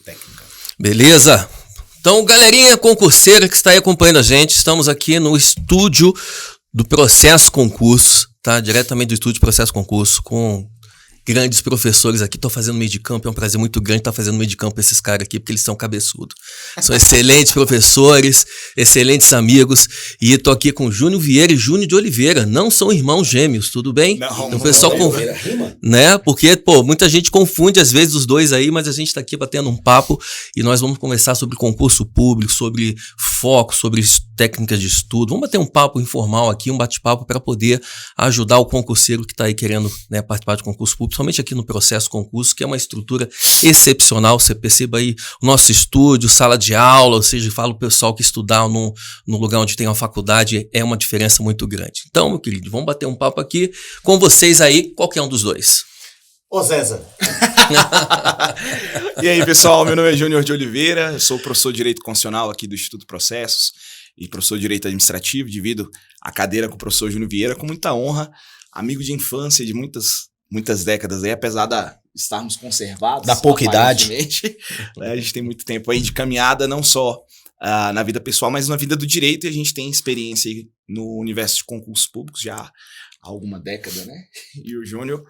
técnica. Beleza? Então, galerinha concurseira que está aí acompanhando a gente, estamos aqui no estúdio do Processo Concurso, tá? Diretamente do estúdio Processo Concurso, com grandes professores aqui. Estou fazendo meio de campo, é um prazer muito grande estar fazendo meio de campo esses caras aqui, porque eles são cabeçudos. São excelentes professores, excelentes amigos. E estou aqui com Júnior Vieira e Júnior de Oliveira. Não são irmãos gêmeos, tudo bem? Não, então, o pessoal né? Porque, muita gente confunde às vezes os dois aí, mas a gente está aqui batendo um papo e nós vamos conversar sobre concurso público, sobre foco, sobre técnicas de estudo. Vamos bater um papo informal aqui, um bate-papo para poder ajudar o concurseiro que está aí querendo, né, participar de concurso público, somente aqui no Processo Concurso, que é uma estrutura excepcional. Você perceba aí o nosso estúdio, sala de aula, ou seja, fala o pessoal que estudar no lugar onde tem uma faculdade é uma diferença muito grande. Então, meu querido, vamos bater um papo aqui com vocês aí, qualquer um dos dois. Ô Zéza. E aí, pessoal, meu nome é Júnior de Oliveira, eu sou professor de Direito Constitucional aqui do Instituto Processos e professor de Direito Administrativo, divido a cadeira com o professor Júnior Vieira com muita honra, amigo de infância de muitas décadas aí, apesar de estarmos conservados. Da pouca idade. Né, a gente tem muito tempo aí de caminhada, não só na vida pessoal, mas na vida do direito, e a gente tem experiência aí no universo de concursos públicos já há alguma década, né? E o Júnior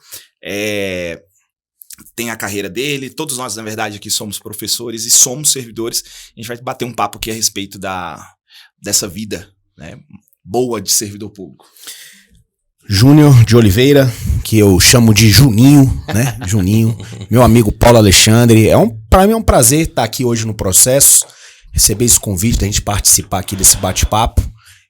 tem a carreira dele, todos nós, na verdade, aqui somos professores e somos servidores. A gente vai bater um papo aqui a respeito dessa vida, né, boa de servidor público. Júnior de Oliveira, que eu chamo de Juninho, né? Juninho, meu amigo Paulo Alexandre. Para mim é um prazer estar aqui hoje no Processo, receber esse convite da gente participar aqui desse bate-papo.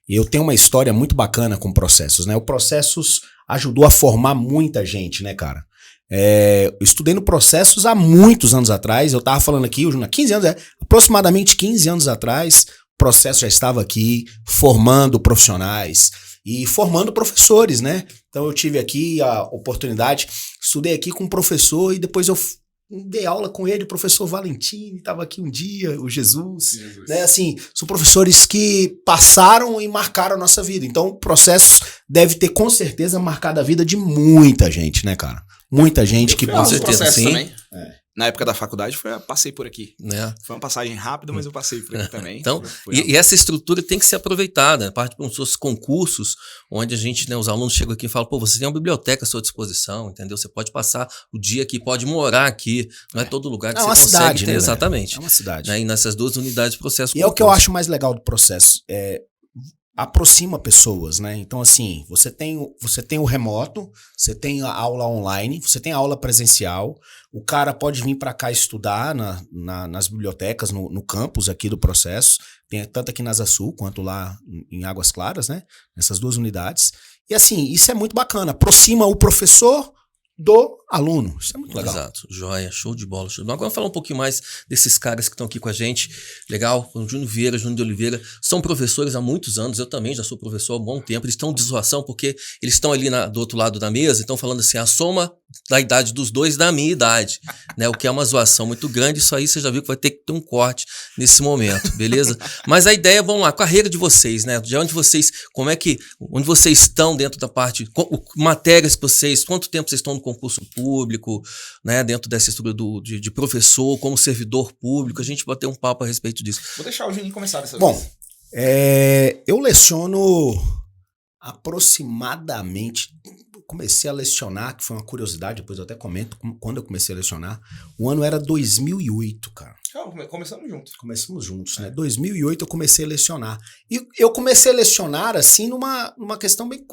Eu tenho uma história muito bacana com Processos, né? O Processos ajudou a formar muita gente, né, cara? Eu estudei no Processos há muitos anos atrás. Eu tava falando aqui, Júnior, 15 anos, aproximadamente 15 anos atrás, o Processo já estava aqui formando profissionais e formando professores, né? Então eu tive aqui a oportunidade, estudei aqui com um professor e depois eu dei aula com ele, o professor Valentim, estava aqui um dia, o Jesus. Né? Assim, são professores que passaram e marcaram a nossa vida. Então o Processo deve ter com certeza marcado a vida de muita gente, né, cara? Muita gente que com certeza sim. Também. Na época da faculdade, passei por aqui. Né? Foi uma passagem rápida, mas eu passei por aqui também. Então, e essa estrutura tem que ser aproveitada. A parte dos concursos, onde a gente, né, os alunos chegam aqui e falam, você tem uma biblioteca à sua disposição, entendeu? Você pode passar o dia aqui, pode morar aqui. Não é todo lugar que você consegue cidade, ter. Né, exatamente. É uma cidade. Né? E nessas duas unidades de processo. E é o que eu acho mais legal do Processo. Aproxima pessoas, né? Então, assim, você tem o remoto, você tem a aula online, você tem a aula presencial, o cara pode vir para cá estudar nas bibliotecas, no campus aqui do Processo, tem tanto aqui na Asa Sul quanto lá em Águas Claras, né? Nessas duas unidades. E assim, isso é muito bacana, aproxima o professor do aluno. Isso é muito legal. Exato. Joia, show de bola. Agora vamos falar um pouquinho mais desses caras que estão aqui com a gente. Legal? O Júnior Vieira, Júnior de Oliveira, são professores há muitos anos. Eu também já sou professor há um bom tempo. Eles estão de zoação porque eles estão ali do outro lado da mesa e estão falando assim, a soma da idade dos dois da minha idade, né? O que é uma zoação muito grande. Isso aí você já viu que vai ter que ter um corte nesse momento, beleza? Mas a ideia, vamos lá, carreira de vocês, né? De onde vocês estão dentro da parte, matérias que vocês, quanto tempo vocês estão no concurso público, né? Dentro dessa estrutura de professor, como servidor público, a gente vai ter um papo a respeito disso. Vou deixar o Juninho começar dessa vez. Bom, eu leciono aproximadamente... Comecei a lecionar, que foi uma curiosidade, depois eu até comento quando eu comecei a lecionar. O ano era 2008, cara. Começamos juntos. Começamos juntos, né? 2008 eu comecei a lecionar. E eu comecei a lecionar, assim, numa questão bem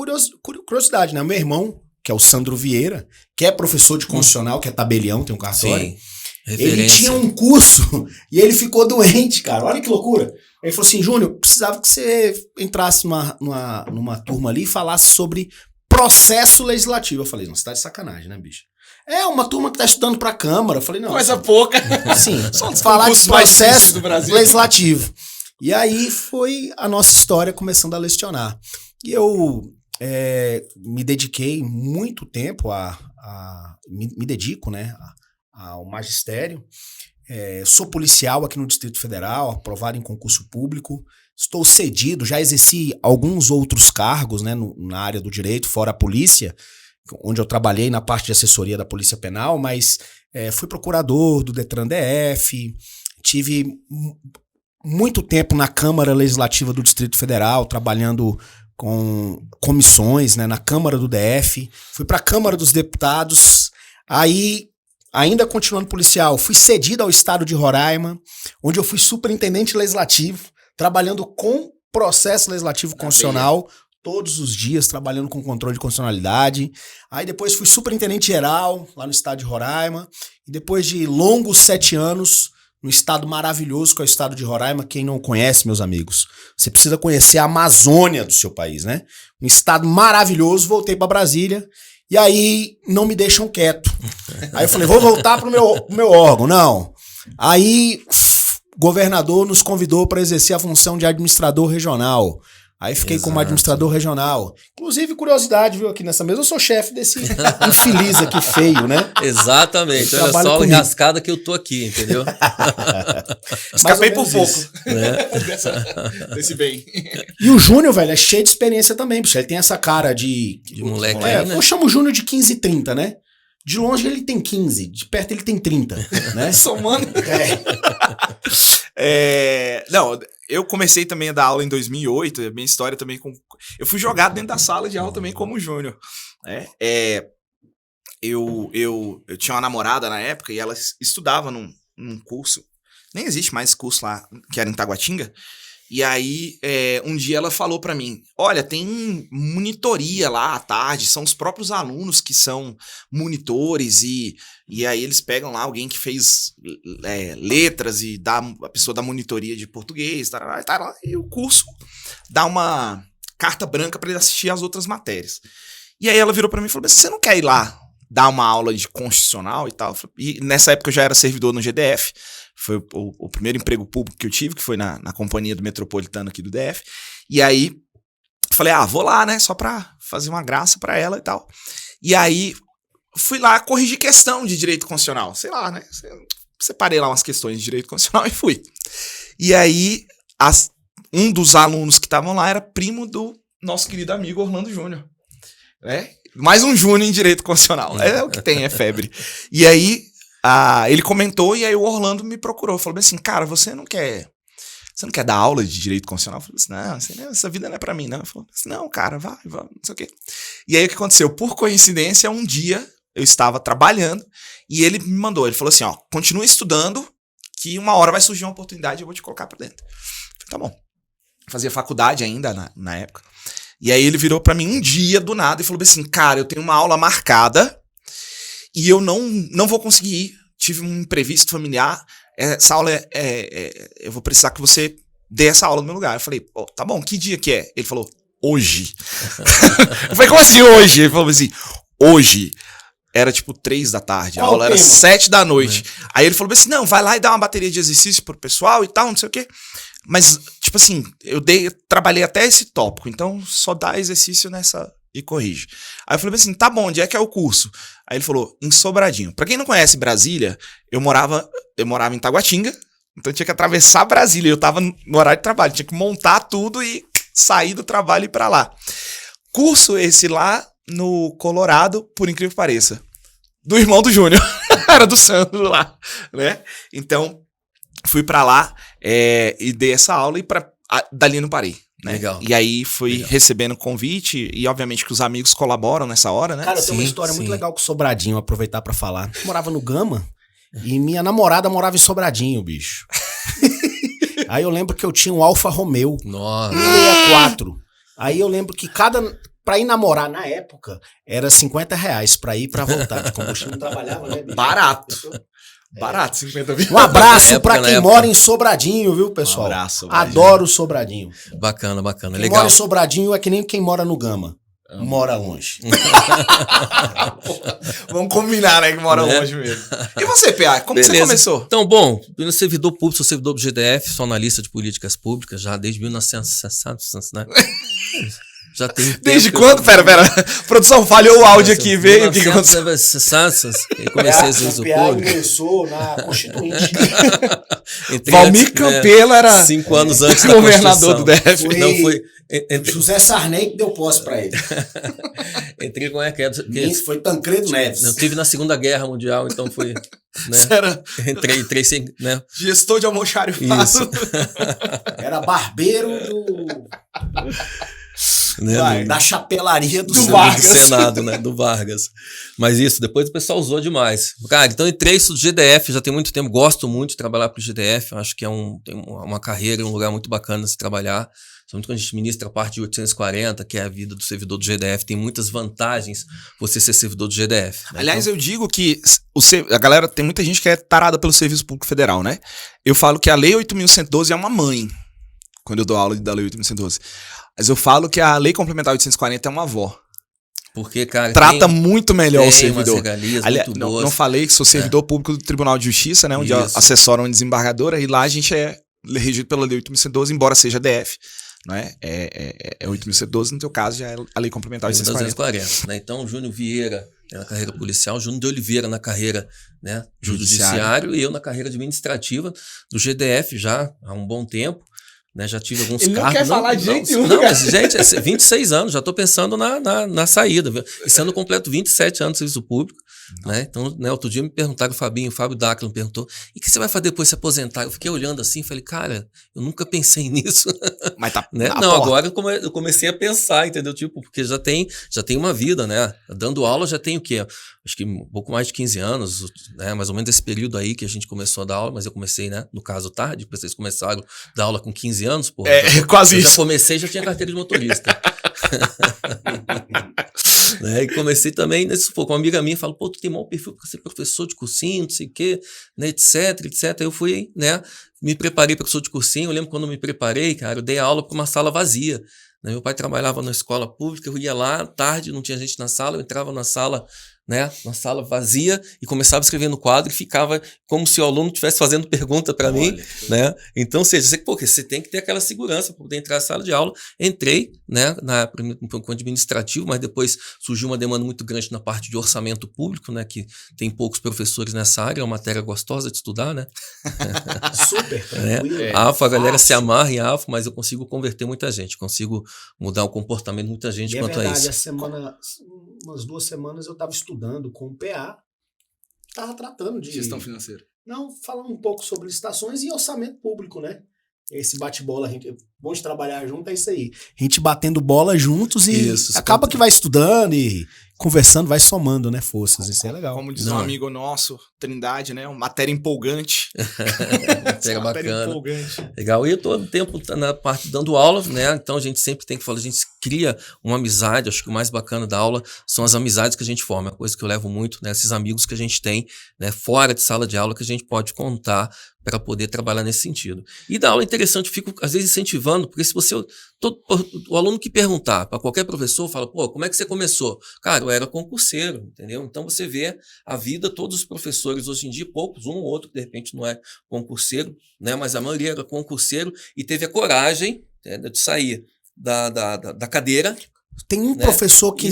curiosidade, né? Meu irmão, que é o Sandro Vieira, que é professor de constitucional, que é tabelião, tem um cartório. Sim. Ele tinha um curso e ele ficou doente, cara. Olha que loucura. Ele falou assim, Júnior, precisava que você entrasse numa turma ali e falasse sobre processo legislativo. Eu falei, não, você tá de sacanagem, né, bicho? É uma turma que tá estudando pra Câmara. Eu falei, não. Coisa pouca. Sim, falar de processo legislativo. E aí foi a nossa história começando a lecionar. E eu me dediquei muito tempo me dedico, né, ao magistério. Sou policial aqui no Distrito Federal, aprovado em concurso público. Estou cedido, já exerci alguns outros cargos, né, na área do direito, fora a polícia, onde eu trabalhei na parte de assessoria da Polícia Penal, mas Fui procurador do Detran DF, tive muito tempo na Câmara Legislativa do Distrito Federal, trabalhando com comissões, né, na Câmara do DF. Fui para a Câmara dos Deputados. Aí, ainda continuando policial, fui cedido ao estado de Roraima, onde eu fui superintendente legislativo, trabalhando com processo legislativo constitucional, todos os dias, trabalhando com controle de constitucionalidade. Aí depois fui superintendente geral, lá no estado de Roraima. E depois de longos 7 anos, no estado maravilhoso que é o estado de Roraima. Quem não conhece, meus amigos, você precisa conhecer a Amazônia do seu país, né? Um estado maravilhoso. Voltei para Brasília e aí não me deixam quieto. Aí eu falei, vou voltar pro meu órgão. Não. Aí o governador nos convidou para exercer a função de administrador regional. Aí fiquei como administrador regional. Inclusive, curiosidade, viu, aqui nessa mesa, eu sou chefe desse infeliz aqui feio, né? Exatamente. Olha só a enrascada que eu tô aqui, entendeu? Escapei por pouco. Desse bem. E o Júnior, velho, é cheio de experiência também, bicho. Ele tem essa cara de moleque. Né? Eu chamo o Júnior de 15 e 30, né? De longe ele tem 15, de perto ele tem 30, né? Somando. Não, eu comecei também a dar aula em 2008, a minha história também com... Eu fui jogado dentro da sala de aula também como júnior. Eu tinha uma namorada na época e ela estudava num curso, nem existe mais esse curso lá, que era em Taguatinga. E aí, um dia ela falou pra mim, olha, tem monitoria lá à tarde, são os próprios alunos que são monitores e aí eles pegam lá alguém que fez letras e a pessoa da monitoria de português, e o curso dá uma carta branca pra ele assistir as outras matérias. E aí ela virou pra mim e falou, você não quer ir lá dar uma aula de constitucional e tal? E nessa época eu já era servidor no GDF, foi o primeiro emprego público que eu tive, que foi na companhia do Metropolitano aqui do DF. E aí, falei, vou lá, né, só pra fazer uma graça pra ela e tal. E aí, fui lá corrigir questão de direito constitucional. Sei lá, né, separei lá umas questões de direito constitucional e fui. E aí, um dos alunos que estavam lá era primo do nosso querido amigo Orlando Júnior. Mais um Júnior em direito constitucional. É o que tem, é febre. E aí, ele comentou e aí o Orlando me procurou. Falou assim, cara, você não quer dar aula de direito constitucional? Eu falei assim, não, essa vida não é pra mim, não. Eu falei assim, não, cara, vai, não sei o quê. E aí o que aconteceu? Por coincidência, um dia eu estava trabalhando e ele me mandou, ele falou assim, continua estudando que uma hora vai surgir uma oportunidade e eu vou te colocar pra dentro. Eu falei, tá bom. Fazia faculdade ainda na época. E aí ele virou pra mim um dia do nada e falou assim, cara, eu tenho uma aula marcada e eu não vou conseguir ir. Tive um imprevisto familiar. Essa aula eu vou precisar que você dê essa aula no meu lugar. Eu falei, tá bom, que dia que é? Ele falou, hoje. Eu falei, como assim hoje? Ele falou assim, hoje. Era tipo 3 da tarde. A aula era 7 da noite. Aí ele falou assim, não, vai lá e dá uma bateria de exercício pro pessoal e tal, não sei o quê. Mas, tipo assim, trabalhei até esse tópico. Então, só dá exercício nessa... e corrige. Aí eu falei assim, tá bom, onde é que é o curso? Aí ele falou, em Sobradinho. Pra quem não conhece Brasília, eu morava em Taguatinga, então eu tinha que atravessar Brasília, eu tava no horário de trabalho, tinha que montar tudo e sair do trabalho e ir pra lá. Curso esse lá no Colorado, por incrível que pareça, do irmão do Júnior, era do Sandro lá, né? Então, fui pra lá e dei essa aula e dali não parei. Né? Legal. E aí fui recebendo convite e obviamente que os amigos colaboram nessa hora, né? Cara, eu tenho uma história muito legal com Sobradinho, aproveitar pra falar. Eu morava no Gama e minha namorada morava em Sobradinho, bicho. Aí eu lembro que eu tinha um Alfa Romeo. Nossa. 164. Aí eu lembro que pra ir namorar na época era R$50 pra ir e pra voltar. De combustível não trabalhava, né, bicho? Barato, 50 mil. Um abraço pra quem mora em Sobradinho, viu, pessoal? Um abraço, Sobradinho. Adoro Sobradinho. Bacana, quem Quem legal. mora em Sobradinho é que nem quem mora no Gama. Mora longe. Vamos combinar, né, que mora longe mesmo. E você, PA, como você começou? Então, bom, eu sou servidor público, sou servidor do GDF, sou analista de políticas públicas já desde 1960, né? Já tem Desde quando? Pera. Produção, falhou o áudio aqui, veio. O que aconteceu? Eu comecei a serviço público. Ingressou na Constituinte. Valmir Campelo era 5 anos antes da governador do DF. Não foi. José Sarney que deu posse pra ele. Entrei com a queda. Foi Tancredo Neves. Eu tive na Segunda Guerra Mundial, então foi. Né? Era Entrei sem. Né? gestor de almoxarifado. Isso. Era barbeiro Né? da chapelaria do Vargas. Do Senado, né? Do Vargas. Mas isso, depois o pessoal usou demais. Cara, então entrei isso do GDF, já tem muito tempo, gosto muito de trabalhar pro GDF, acho que tem uma carreira, um lugar muito bacana de se trabalhar. Somente quando a gente ministra a parte de 840, que é a vida do servidor do GDF, tem muitas vantagens você ser servidor do GDF. Né? Aliás, eu digo que a galera, tem muita gente que é tarada pelo Serviço Público Federal, né? Eu falo que a Lei 8.112 é uma mãe, quando eu dou aula da Lei 8.112. Mas eu falo que a Lei Complementar 840 é uma avó. Porque, cara, trata muito melhor o servidor. Não falei que sou servidor público do Tribunal de Justiça, né? Onde assessora uma desembargadora, e lá a gente é regido pela Lei 8.112, embora seja DF. Não é? É 8.112, no teu caso, já é a Lei Complementar 840. Né? Então, Júnior Vieira na carreira policial, Júnior de Oliveira na carreira, né, judiciário, e eu na carreira administrativa do GDF já há um bom tempo. Né, já tive alguns cargos. Não quer falar de jeito nenhum. Não, mas, gente, 26 anos, já estou pensando na saída. Esse ano eu completo 27 anos de serviço público. Né? Então, né, outro dia me perguntaram, o Fábio Dáquilo me perguntou, e o que você vai fazer depois de se aposentar? Eu fiquei olhando assim e falei, cara, eu nunca pensei nisso. Mas tá né? Não, agora eu comecei a pensar, entendeu? Tipo, porque já tem uma vida, né? Dando aula já tem o quê? Acho que um pouco mais de 15 anos, né? Mais ou menos esse período aí que a gente começou a dar aula, mas eu comecei, né? No caso, tarde, vocês começaram a dar aula com 15 anos, porra. Quase isso. Já comecei, já tinha carteira de motorista. Né? E comecei também, com uma amiga minha, falou, pô, tu tem mau perfil para ser professor de cursinho, não sei o quê, né, etc. Aí eu fui, né, me preparei para professor de cursinho. Eu lembro quando eu me preparei, cara, eu dei aula para uma sala vazia. Né? Meu pai trabalhava na escola pública, eu ia lá, tarde, não tinha gente na sala, eu entrava na sala, né, uma sala vazia, e começava a escrever no quadro e ficava como se o aluno estivesse fazendo pergunta para mim, né? Então, ou seja, você tem que ter aquela segurança para poder entrar na sala de aula. Entrei, né, no administrativo, mas depois surgiu uma demanda muito grande na parte de orçamento público, né, que tem poucos professores nessa área, é uma matéria gostosa de estudar, né? Super. Né? A galera se amarra em AFO, mas eu consigo converter muita gente, consigo mudar o comportamento de muita gente quanto a isso. Umas 2 semanas eu estava estudando com o PA, estava tratando de gestão financeira. Não, falando um pouco sobre licitações e orçamento público, né? Esse bate-bola, bom de trabalhar junto é isso aí. A gente batendo bola juntos e acaba que vai estudando e conversando, vai somando, né, forças. Isso é legal. Como diz um amigo nosso, Trindade, né? Uma matéria empolgante. Matéria bacana. Empolgante. Legal. E eu tô tempo na parte dando aula, né? Então a gente sempre tem que falar, a gente cria uma amizade. Acho que o mais bacana da aula são as amizades que a gente forma. É uma coisa que eu levo muito, né? Esses amigos que a gente tem, né, fora de sala de aula, que a gente pode contar para poder trabalhar nesse sentido. E da aula é interessante, eu fico às vezes incentivando, porque se você, o aluno que perguntar para qualquer professor, fala, pô, como é que você começou? Cara, eu era concurseiro, entendeu? Então você vê a vida, todos os professores hoje em dia, poucos, um ou outro, de repente não é concurseiro, né? Mas a maioria era concurseiro e teve a coragem, né, de sair da cadeira. Tem um, né, professor que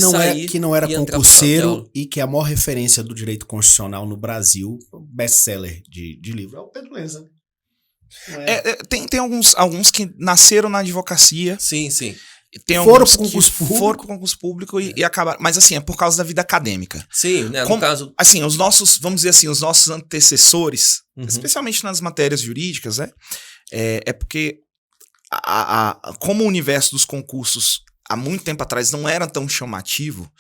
não era concurseiro e que é a maior referência do direito constitucional no Brasil, best-seller de livro, é o Pedro Lenza. Tem alguns que nasceram na advocacia. Sim. Foram para o concurso público e acabaram. Mas assim, é por causa da vida acadêmica. Sim, né? No caso. Assim, os nossos antecessores, especialmente nas matérias jurídicas, né? É porque como o universo dos concursos há muito tempo atrás não era tão chamativo,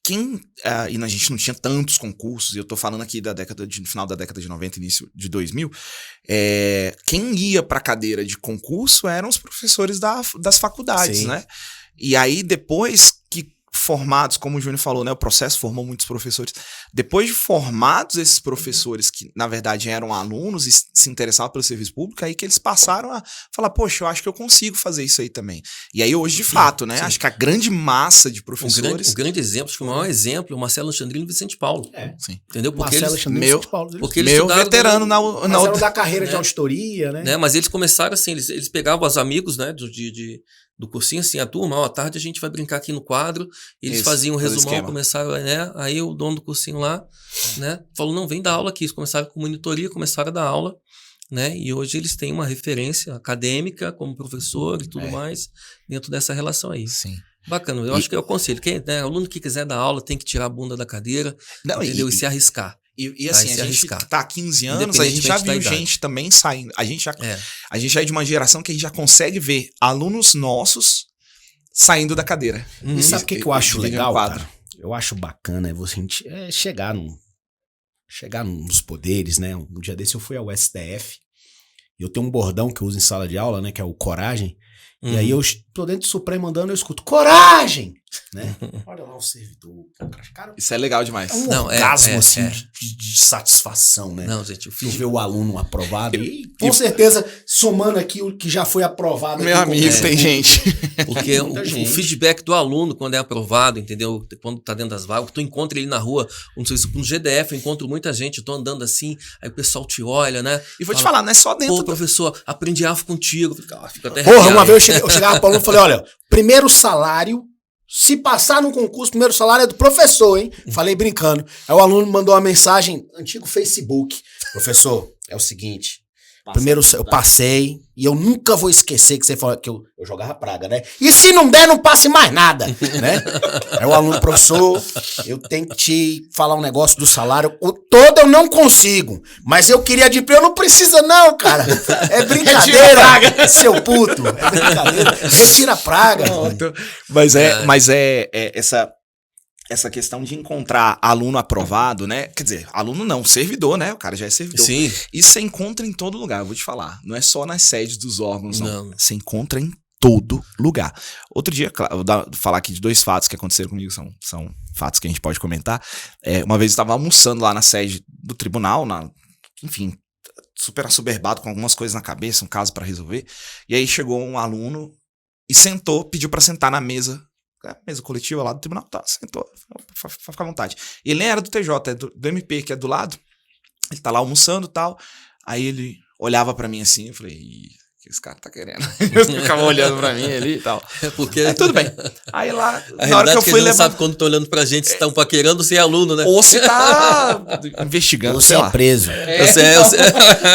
e a gente não tinha tantos concursos, e eu tô falando aqui no final da década de 90, início de 2000, quem ia para a cadeira de concurso eram os professores das faculdades, sim, né? E aí depois que formados, como o Júnior falou, né, o processo formou muitos professores. Depois de formados esses professores, que na verdade eram alunos e se interessavam pelo serviço público, aí que eles passaram a falar, poxa, eu acho que eu consigo fazer isso aí também. E aí hoje, de fato, né, acho que a grande massa de professores... Um grande exemplo, acho que o maior exemplo é o Marcelo Alexandrino e Vicente Paulo. Sim. Entendeu? Porque Marcelo Alexandrino e Vicente Paulo. Porque eles meu veterano da carreira, né, de auditoria, né? Mas eles começaram assim, eles pegavam os amigos, né, do cursinho, assim, a turma, à tarde a gente vai brincar aqui no quadro, eles faziam um resumão, começaram, né, aí o dono do cursinho lá, né, falou, não, vem dar aula aqui, eles começaram com monitoria, começaram a dar aula, né, e hoje eles têm uma referência acadêmica como professor e tudo mais, dentro dessa relação aí. Sim. Bacana, eu acho que é o conselho, quem, né, aluno que quiser dar aula tem que tirar a bunda da cadeira, entendeu, e se arriscar. E assim, a gente tá há 15 anos, a gente já viu gente também saindo. A gente já é de uma geração que a gente já consegue ver alunos nossos saindo da cadeira. E sabe o que eu acho legal, cara? Eu acho bacana chegar nos poderes, né? Um dia desse eu fui ao STF e eu tenho um bordão que eu uso em sala de aula, né? Que é o coragem. E aí eu tô dentro do Supremo andando, eu escuto coragem, né? Olha lá o servidor. Cara, isso é legal demais. É um orgasmo, assim, de satisfação, né? Não, gente, eu ver o aluno aprovado e com certeza, somando aqui o que já foi aprovado. Meu amigo, tem gente. Porque o feedback do aluno, quando é aprovado, entendeu? Quando tá dentro das vagas, tu encontra ele na rua, não sei se no GDF, eu encontro muita gente, eu tô andando assim, aí o pessoal te olha, né? E vou te falar, não é só dentro. Pô, professor, aprendi AFO contigo. Fico até porra, uma vez eu chegava pro aluno e falei, olha, primeiro salário, se passar no concurso, primeiro salário é do professor, hein? Falei brincando. Aí o aluno mandou uma mensagem, antigo Facebook. Professor, é o seguinte, primeiro eu passei e eu nunca vou esquecer que você falou que eu jogava praga, né? E se não der, não passe mais nada, né? Aí o aluno, professor, eu tenho que te falar um negócio do salário. O todo eu não consigo, mas eu queria de pé, eu não precisa não, cara. É brincadeira, seu puto. É brincadeira. Retira a praga. Mas essa questão de encontrar aluno aprovado, né? Quer dizer, aluno não, servidor, né? O cara já é servidor. Sim. Isso você encontra em todo lugar, eu vou te falar. Não é só nas sedes dos órgãos, não. Você encontra em todo lugar. Outro dia, eu vou falar aqui de 2 fatos que aconteceram comigo, são fatos que a gente pode comentar. Uma vez eu estava almoçando lá na sede do tribunal, enfim, super assoberbado, com algumas coisas na cabeça, um caso para resolver. E aí chegou um aluno e sentou, pediu para sentar na mesa coletiva lá do tribunal, tá, sentou, fica à vontade. E ele nem era do TJ, é do MP, que é do lado, ele tá lá almoçando e tal, aí ele olhava pra mim assim, eu falei, o que esse cara tá querendo? Eu ficava olhando pra mim ali e tal. Porque... Aí tudo bem. Aí lá, na hora que eu fui levar... não sabe quando tá olhando pra gente se tá paquerando ou se é aluno, né? Ou se tá investigando, você é preso.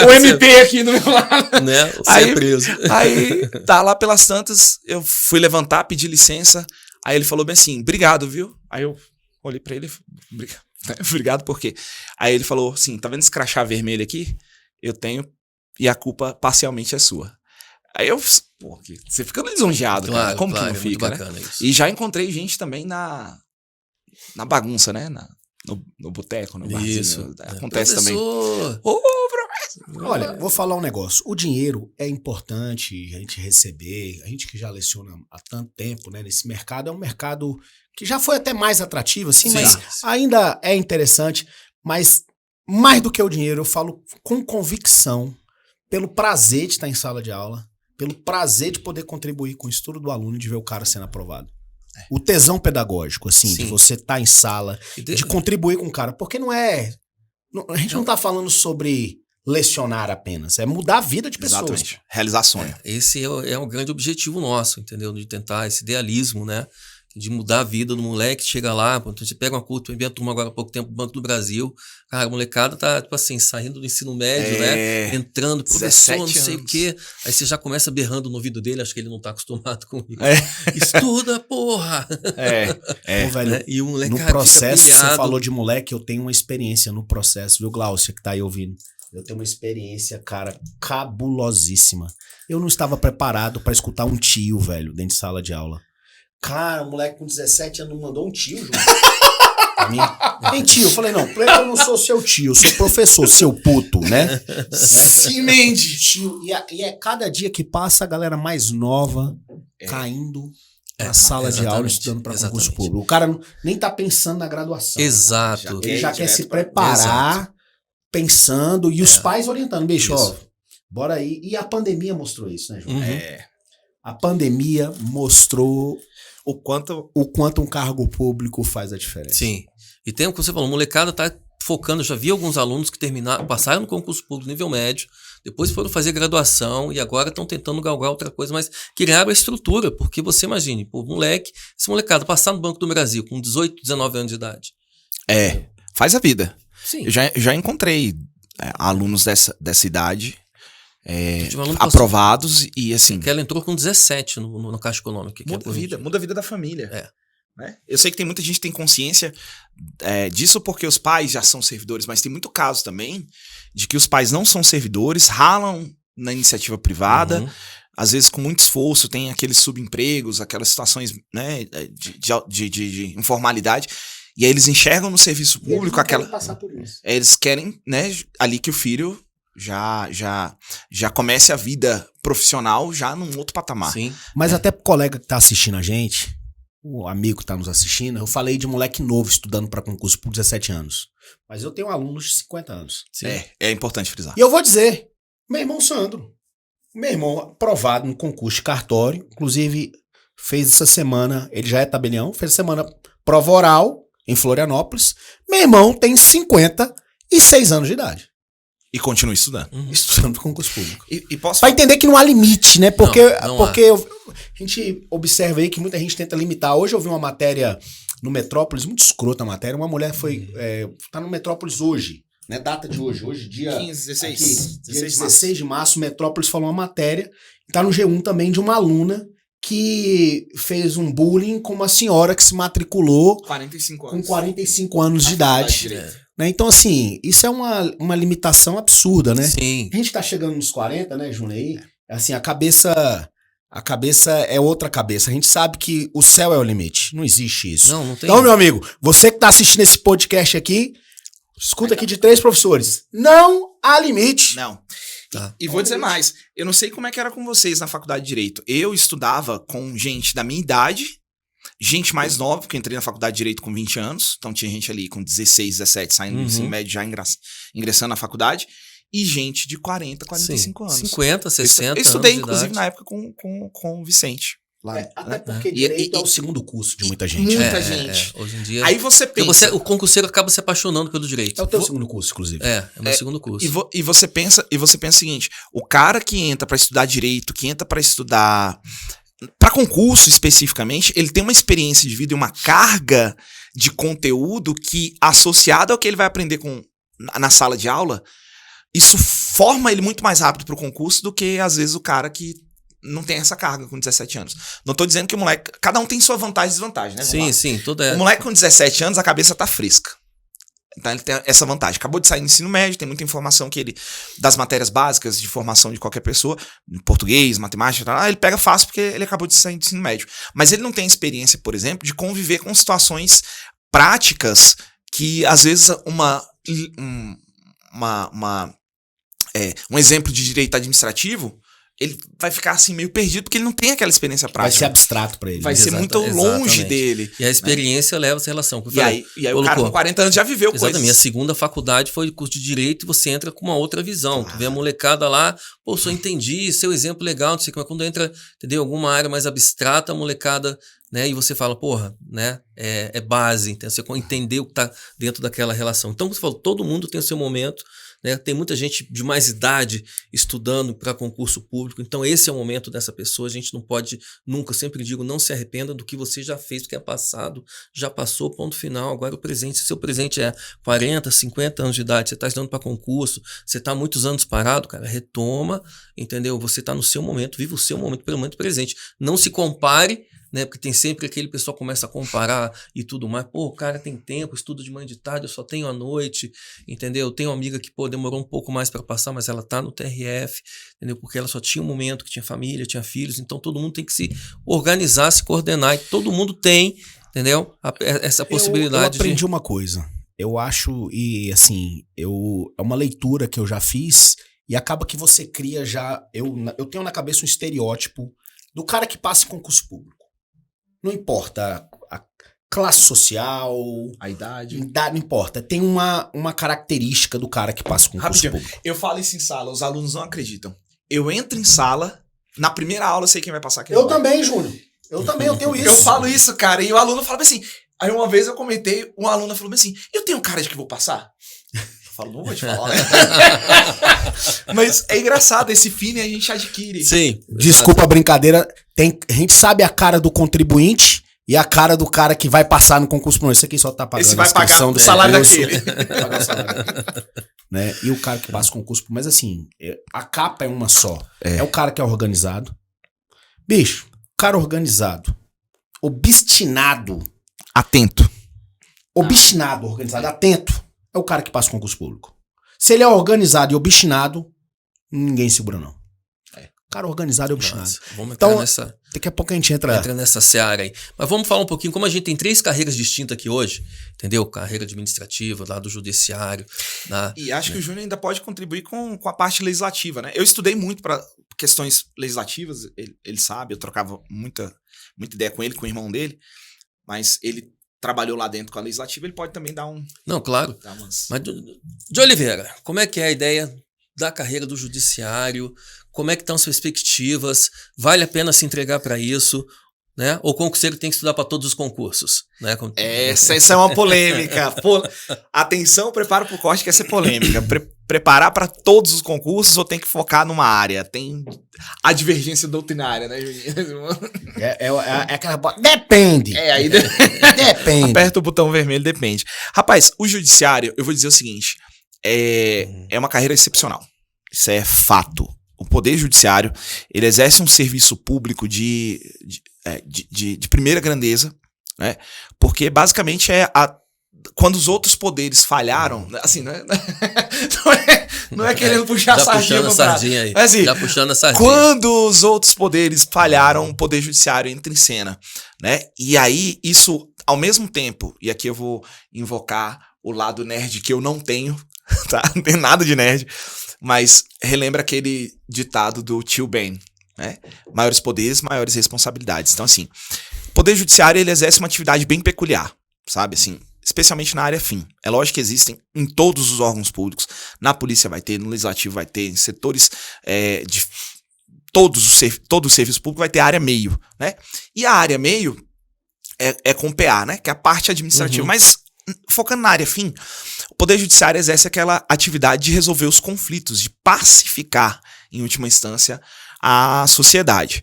O MP aqui do meu lado. Né? Você é preso. Aí, tá lá pelas tantas, eu fui levantar, pedi licença. Aí ele falou bem assim, obrigado, viu? Aí eu olhei pra ele, obrigado por quê? Aí ele falou assim, tá vendo esse crachá vermelho aqui? Eu tenho e a culpa parcialmente é sua. Aí eu, pô, você fica lisonjeado, cara. Como que não fica, né? Isso. E já encontrei gente também na bagunça, né? No boteco, no barzinho. Isso. Acontece também. Olha, vou falar um negócio. O dinheiro é importante a gente receber. A gente que já leciona há tanto tempo, né? Nesse mercado, é um mercado que já foi até mais atrativo, assim, mas ainda é interessante. Mas mais do que o dinheiro, eu falo com convicção, pelo prazer de estar em sala de aula, pelo prazer de poder contribuir com o estudo do aluno e de ver o cara sendo aprovado. O tesão pedagógico, assim, de você estar em sala, de contribuir com o cara. Porque não é... A gente não tá falando sobre lecionar apenas, é mudar a vida de pessoas. Exatamente. Realizar sonho. Esse é um grande objetivo nosso, entendeu? De tentar esse idealismo, né? De mudar a vida do moleque, chega lá, você pega uma curta, eu vi a turma agora há pouco tempo, Banco do Brasil, cara, a molecada tá, tipo assim, saindo do ensino médio, né? Entrando, professor, não sei o quê. Aí você já começa berrando no ouvido dele, acho que ele não tá acostumado com isso. Estuda, porra! Pô, velho, né? E o moleque, no processo, você falou de moleque, eu tenho uma experiência no processo, viu, Glaucia, que tá aí ouvindo? Eu tenho uma experiência, cara, cabulosíssima. Eu não estava preparado pra escutar um tio, velho, dentro de sala de aula. Cara, o moleque com 17 anos mandou um tio, João. Pra mim. Tem tio. Eu falei, não, eu não sou seu tio, eu sou professor, seu puto, né? Sim, mente. Tio. E é cada dia que passa a galera mais nova caindo na sala de aula, estudando pra concurso público. O cara nem tá pensando na graduação. Exato. Ele já quer se preparar, pensando, e os pais orientando. Bicho, ó, bora aí. E a pandemia mostrou isso, né, João? A pandemia mostrou o quanto um cargo público faz a diferença. Sim. E tem o que você falou, molecada tá focando, já vi alguns alunos que passaram no concurso público nível médio, depois foram fazer graduação e agora estão tentando galgar outra coisa, mas criaram a estrutura, porque você imagine, pô, esse molecada passar no Banco do Brasil com 18, 19 anos de idade. Faz a vida. Sim. Eu já encontrei alunos dessa idade Um aprovados e assim... Que ela entrou com 17 no Caixa Econômica. Muda a vida da família. Né? Eu sei que tem muita gente que tem consciência disso porque os pais já são servidores, mas tem muito caso também de que os pais não são servidores, ralam na iniciativa privada, às vezes com muito esforço, tem aqueles subempregos, aquelas situações, né, de informalidade, e aí eles enxergam no serviço público passar por isso. Eles querem, né, ali que o filho já comece a vida profissional já num outro patamar. Sim. Mas até pro colega que tá assistindo a gente, o amigo que tá nos assistindo, eu falei de moleque novo estudando para concurso por 17 anos. Mas eu tenho alunos de 50 anos. Sim. É importante frisar. E eu vou dizer, meu irmão Sandro, meu irmão aprovado no concurso de cartório, inclusive fez essa semana, ele já é tabelião, fez essa semana prova oral em Florianópolis. Meu irmão tem 56 anos de idade. E continua estudando. Estudando para concurso público. E posso Vai entender que não há limite, né? Porque não a gente observa aí que muita gente tenta limitar. Hoje eu vi uma matéria no Metrópolis, muito escrota a matéria. Uma mulher tá no Metrópolis hoje, né? Data de hoje. Hoje, dia 15, 16. Aqui, dia 16 de março, o Metrópolis falou uma matéria. Tá no G1 também de uma aluna que fez um bullying com uma senhora que se matriculou 45 com 45 anos de idade. Né? Então, assim, isso é uma limitação absurda, né? Sim. A gente tá chegando nos 40, né, Júnior? Aí, assim, a cabeça é outra cabeça. A gente sabe que o céu é o limite. Não existe isso. Não tem. Então, meu amigo, você que tá assistindo esse podcast aqui, escuta aqui de 3 professores. Não há limite. Não. Tá. E vou dizer mais. Eu não sei como é que era com vocês na faculdade de Direito. Eu estudava com gente da minha idade, gente mais nova, porque eu entrei na faculdade de Direito com 20 anos. Então tinha gente ali com 16, 17, saindo do ensino médio, já ingressando na faculdade. E gente de 40, 45 anos. 50, 60 Eu estudei, anos de inclusive, idade. na época com o Vicente. Lá, Até porque direito é o segundo curso de muita gente. Muita gente. Hoje em dia. Aí você pensa... o concurseiro acaba se apaixonando pelo direito. É o teu segundo curso, inclusive. É o meu segundo curso. E você pensa o seguinte: o cara que entra pra estudar direito, que entra pra estudar para concurso especificamente, ele tem uma experiência de vida e uma carga de conteúdo que, associado ao que ele vai aprender na sala de aula, isso forma ele muito mais rápido pro concurso do que, às vezes, o cara que não tem essa carga com 17 anos. Não tô dizendo que o moleque... Cada um tem sua vantagem e desvantagem, né? Sim, tudo O moleque com 17 anos, a cabeça tá fresca. Então ele tem essa vantagem. Acabou de sair do ensino médio, tem muita informação das matérias básicas de formação de qualquer pessoa, português, matemática, ele pega fácil porque ele acabou de sair do ensino médio. Mas ele não tem experiência, por exemplo, de conviver com situações práticas que, às vezes, um exemplo de direito administrativo, ele vai ficar assim meio perdido porque ele não tem aquela experiência prática. Vai ser abstrato pra ele. Vai ser muito longe dele. E a experiência leva essa relação. E aí o cara com 40 anos já viveu coisas. Exatamente. A segunda faculdade foi curso de Direito e você entra com uma outra visão. Tu vê a molecada lá, pô, só entendi, seu exemplo legal, não sei como. Quando entra, entendeu, alguma área mais abstrata, a molecada, né, e você fala, porra, né, é base, então você entender o que tá dentro daquela relação. Então, você falou, todo mundo tem o seu momento, né? Tem muita gente de mais idade estudando para concurso público, então esse é o momento dessa pessoa. A gente não pode nunca, eu sempre digo, não se arrependa do que você já fez, do que é passado, já passou, ponto final. Agora o presente, se seu presente é 40, 50 anos de idade, você está estudando para concurso, você está há muitos anos parado, cara, retoma, entendeu? Você está no seu momento, viva o seu momento, pelo momento presente. Não se compare, né? Porque tem sempre aquele pessoal que começa a comparar e tudo mais. Pô, o cara tem tempo, estuda de manhã e de tarde, eu só tenho à noite, entendeu? Eu tenho uma amiga que, pô, demorou um pouco mais para passar, mas ela tá no TRF, entendeu? Porque ela só tinha um momento que tinha família, tinha filhos, então todo mundo tem que se organizar, se coordenar, e todo mundo tem, entendeu? Essa possibilidade. Eu aprendi uma coisa. Eu acho, e assim, é uma leitura que eu já fiz, e acaba que você cria já... Eu tenho na cabeça um estereótipo do cara que passa em concurso público. Não importa a classe social, a idade, não importa. Tem uma característica do cara que passa com concurso público. Eu falo isso em sala, os alunos não acreditam. Eu entro em sala, na primeira aula eu sei quem vai passar. Eu também, Júnior. Eu tenho isso. Eu falo isso, cara, e o aluno fala assim... Aí uma vez eu comentei, um aluno falou assim, eu tenho cara de que vou passar? Eu falo, não vou te falar. Mas é engraçado, esse feeling a gente adquire. Sim. Desculpa a brincadeira. A gente sabe a cara do contribuinte e a cara do cara que vai passar no concurso público. Esse aqui só tá pagando Esse vai a pagar inscrição o salário concurso. daquele. Vai pagar o salário daquele. Né? E o cara que passa o concurso público. Mas assim, a capa é uma só. É o cara que é organizado. Bicho, cara organizado. Obstinado. Atento. Obstinado, organizado, atento. É o cara que passa o concurso público. Se ele é organizado e obstinado, ninguém segura, não. Cara organizado e obstinado. Nossa, vamos entrar Então, nessa... daqui a pouco a gente entra nessa seara aí. Mas vamos falar um pouquinho, como a gente tem 3 carreiras distintas aqui hoje, entendeu? Carreira administrativa, lá do judiciário. E acho que o Júnior ainda pode contribuir com a parte legislativa, né? Eu estudei muito para questões legislativas, ele sabe, eu trocava muita ideia com ele, com o irmão dele, mas ele trabalhou lá dentro com a legislativa, ele pode também dar um... Não, claro. Dar umas... Mas, de Oliveira, como é que é a ideia da carreira do judiciário? Como é que estão as perspectivas? Vale a pena se entregar para isso? Né? Ou o concurseiro tem que estudar para todos os concursos? Né? Essa é uma polêmica. Atenção, prepara pro corte que essa é polêmica. Preparar para todos os concursos ou tem que focar numa área? Tem a divergência doutrinária, né, Juninho? É aquela... Depende. Aí depende. Aperta o botão vermelho, depende. Rapaz, o judiciário, eu vou dizer o seguinte, é uma carreira excepcional. Isso é fato. O Poder Judiciário, ele exerce um serviço público de primeira grandeza, né? Porque basicamente quando os outros poderes falharam, assim, não é querendo puxar a sardinha puxando a sardinha aí. Mas, assim, já puxando a sardinha. Quando os outros poderes falharam, o Poder Judiciário entra em cena, né? E aí, isso, ao mesmo tempo, e aqui eu vou invocar o lado nerd que eu não tenho, tá? Não tenho nada de nerd, mas relembra aquele ditado do tio Ben, né? Maiores poderes, maiores responsabilidades. Então, assim, o Poder Judiciário, ele exerce uma atividade bem peculiar, sabe? Assim, especialmente na área fim. É lógico que existem em todos os órgãos públicos, na polícia vai ter, no legislativo vai ter, em setores de todo o serviço público vai ter a área meio, né? E a área meio é com o PA, né? Que é a parte administrativa. Mas, focando na área fim, o Poder Judiciário exerce aquela atividade de resolver os conflitos, de pacificar, em última instância, a sociedade.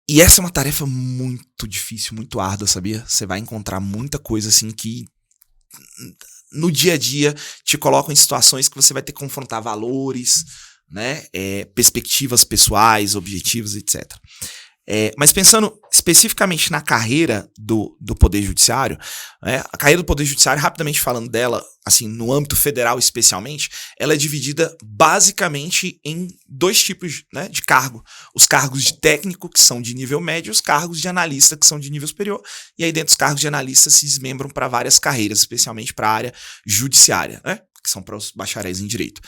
E essa é uma tarefa muito difícil, muito árdua, sabia? Você vai encontrar muita coisa assim que no dia a dia te colocam em situações que você vai ter que confrontar valores, né? Perspectivas pessoais, objetivos, etc. Mas pensando especificamente na carreira do Poder Judiciário, né? A carreira do Poder Judiciário, rapidamente falando dela, assim, no âmbito federal especialmente, ela é dividida basicamente em 2 tipos, né, de cargo. Os cargos de técnico, que são de nível médio, e os cargos de analista, que são de nível superior. E aí dentro dos cargos de analista se desmembram para várias carreiras, especialmente para a área judiciária, né, que são para os bacharéis em direito.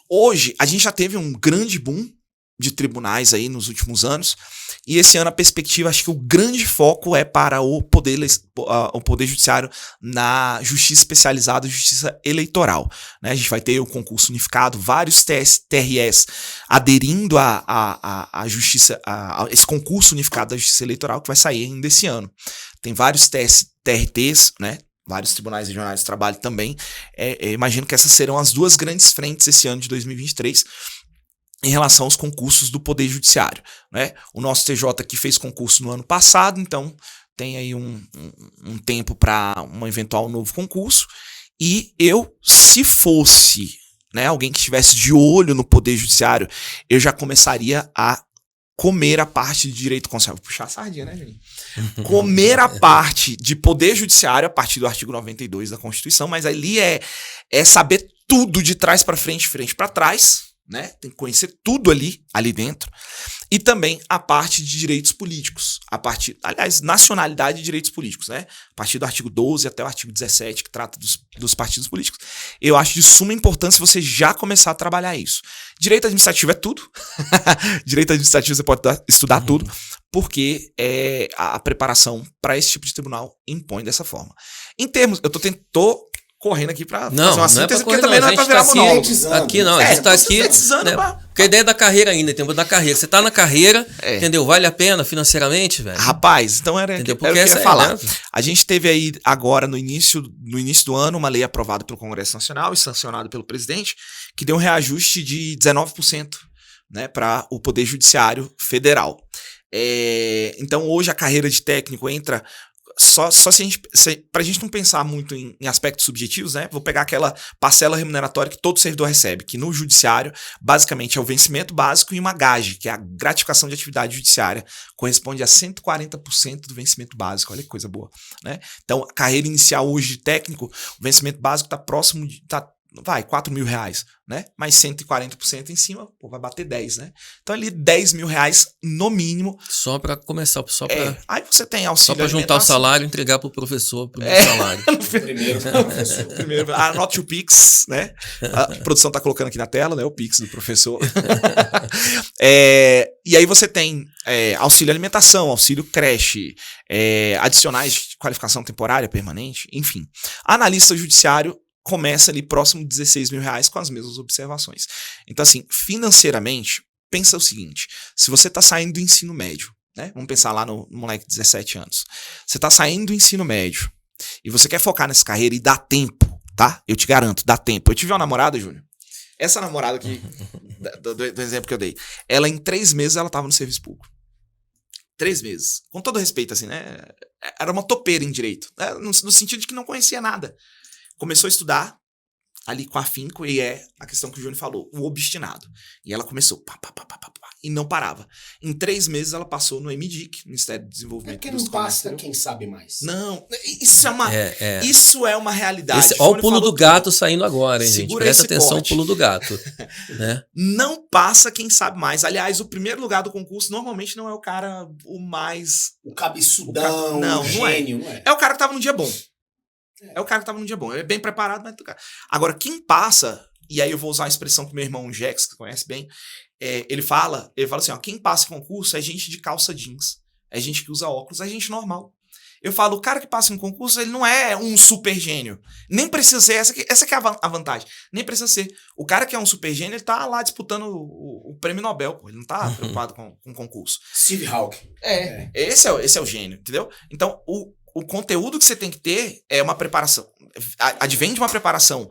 Hoje, a gente já teve um grande boom de tribunais aí nos últimos anos, e esse ano a perspectiva, acho que o grande foco é para o poder judiciário na justiça especializada, justiça eleitoral, né? A gente vai ter o concurso unificado, vários TREs aderindo a justiça, a esse concurso unificado da justiça eleitoral que vai sair ainda esse ano. Tem vários TRTs, né? Vários tribunais regionais de trabalho também. Imagino que essas serão as 2 grandes frentes esse ano de 2023, em relação aos concursos do Poder Judiciário, né? O nosso TJ aqui fez concurso no ano passado, então tem aí um tempo para um eventual novo concurso. E eu, se fosse, né, alguém que estivesse de olho no Poder Judiciário, eu já começaria a comer a parte de direito constitucional. Vou puxar a sardinha, né, Juninho? Comer a parte de Poder Judiciário a partir do artigo 92 da Constituição, mas ali é saber tudo de trás para frente, frente para trás, né? Tem que conhecer tudo ali dentro. E também a parte de direitos políticos, nacionalidade e direitos políticos, né? A partir do artigo 12 até o artigo 17, que trata dos partidos políticos. Eu acho de suma importância você já começar a trabalhar isso. Direito administrativo é tudo. Direito administrativo você pode estudar tudo, porque a preparação para esse tipo de tribunal impõe dessa forma. Em termos, eu tô correndo aqui pra fazer uma síntese, porque também não é pra virar monólogo. Aqui não, a gente tá aqui, né, Porque a ideia é da carreira ainda, entendeu? Da carreira. Você tá na carreira, entendeu? Vale a pena financeiramente, velho? Rapaz, então era o que eu ia falar. A gente teve aí agora, no início do ano, uma lei aprovada pelo Congresso Nacional e sancionada pelo presidente, que deu um reajuste de 19%, né, para o Poder Judiciário Federal. Então, hoje a carreira de técnico entra... Só pra gente não pensar muito em aspectos subjetivos, né? Vou pegar aquela parcela remuneratória que todo servidor recebe, que no judiciário, basicamente, é o vencimento básico e uma GAGE, que é a gratificação de atividade judiciária, corresponde a 140% do vencimento básico. Olha que coisa boa, né? Então, a carreira inicial hoje de técnico, o vencimento básico tá próximo de... R$4.000, né? Mais 140% em cima, vai bater 10, né? Então ali R$10.000 no mínimo. Só para começar, aí você tem auxílio. Só para juntar o salário e entregar pro professor, pro salário. Primeiro, anote o Pix, né? A produção tá colocando aqui na tela, né? O Pix do professor. E aí você tem auxílio alimentação, auxílio creche, adicionais de qualificação temporária, permanente, enfim. Analista judiciário começa ali próximo de R$16.000 com as mesmas observações. Então, assim, financeiramente, pensa o seguinte, se você está saindo do ensino médio, né? Vamos pensar lá no moleque de 17 anos. Você está saindo do ensino médio e você quer focar nessa carreira e dá tempo, tá? Eu te garanto, dá tempo. Eu tive uma namorada, Júnior. Essa namorada aqui, do exemplo que eu dei, ela em 3 meses ela estava no serviço público. 3 meses. Com todo respeito, assim, né? Era uma topeira em direito, né? No sentido de que não conhecia nada. Começou a estudar ali com afinco e a questão que o Júnior falou, o obstinado. E ela começou, e não parava. Em 3 meses ela passou no MDIC, Ministério do Desenvolvimento. Porque não passa quem sabe mais. Não, isso é uma realidade. Olha o pulo do gato saindo agora, hein, gente? Presta atenção corte. O pulo do gato. Né? Não passa quem sabe mais. Aliás, o primeiro lugar do concurso normalmente não é o cara o mais... O cabeçudão, o gênio. Não é. É o cara que tava num dia bom. É o cara que tava num dia bom. Ele é bem preparado, mas... Agora, quem passa... E aí eu vou usar uma expressão que meu irmão Jex, que conhece bem, ele fala assim, ó, quem passa em concurso é gente de calça jeans. É gente que usa óculos, é gente normal. Eu falo, o cara que passa em concurso, ele não é um super gênio. Nem precisa ser, essa que é a vantagem. Nem precisa ser. O cara que é um super gênio, ele tá lá disputando o prêmio Nobel, pô. Ele não tá preocupado com concurso. Steve Hawking. Esse é o gênio, entendeu? Então, o conteúdo que você tem que ter é uma preparação. Advém de uma preparação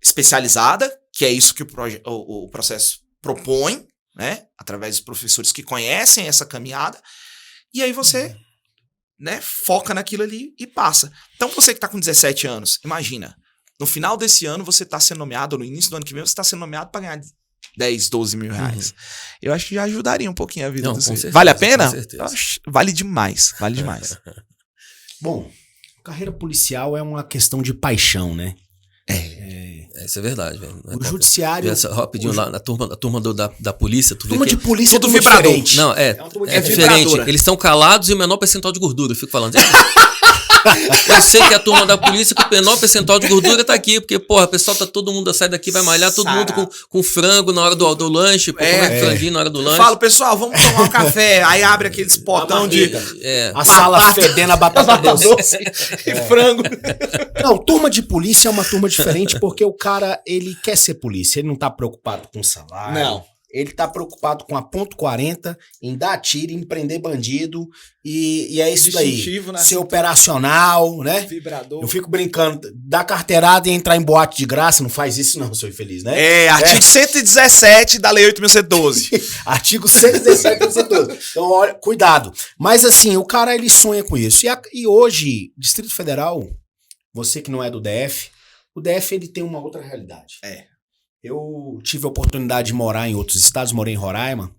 especializada, que é isso que o processo propõe, né? Através dos professores que conhecem essa caminhada. E aí você, né, foca naquilo ali e passa. Então você que está com 17 anos, imagina, no final desse ano você está sendo nomeado, ou no início do ano que vem você está sendo nomeado para ganhar 10, 12 mil reais. Eu acho que já ajudaria um pouquinho a vida você. Vale a pena? Com certeza. Vale demais, vale demais. Bom, carreira policial é uma questão de paixão, né? Isso é verdade, velho. O judiciário... Rapidinho lá, a turma da polícia... Turma de polícia tudo vibrador. diferente. Não, é diferente. Eles são calados e o menor percentual de gordura. Eu fico falando. Eu sei que a turma da polícia com o menor percentual de gordura tá aqui, porque, porra, o pessoal todo mundo sai daqui, vai malhar, todo mundo com frango na hora do lanche, comer franguinho na hora do lanche. Falo, pessoal, vamos tomar um café. Aí abre aqueles potão de... A sala fedendo a batata doce e frango. Não, turma de polícia é uma turma diferente, porque o cara, ele quer ser polícia, ele não tá preocupado com salário. Não. Ele tá preocupado com a ponto .40, em dar tiro, em prender bandido, e é isso daí. Né? Ser operacional, né? Vibrador. Eu fico brincando, dar carteirada e entrar em boate de graça, não faz isso não, sou infeliz, né? Artigo 117 da Lei 8.112. Artigo 117 da Lei 8.112. Então, olha, cuidado. Mas assim, o cara, ele sonha com isso. E hoje, Distrito Federal, você que não é do DF, o DF, ele tem uma outra realidade. Eu tive a oportunidade de morar em outros estados, morei em Roraima.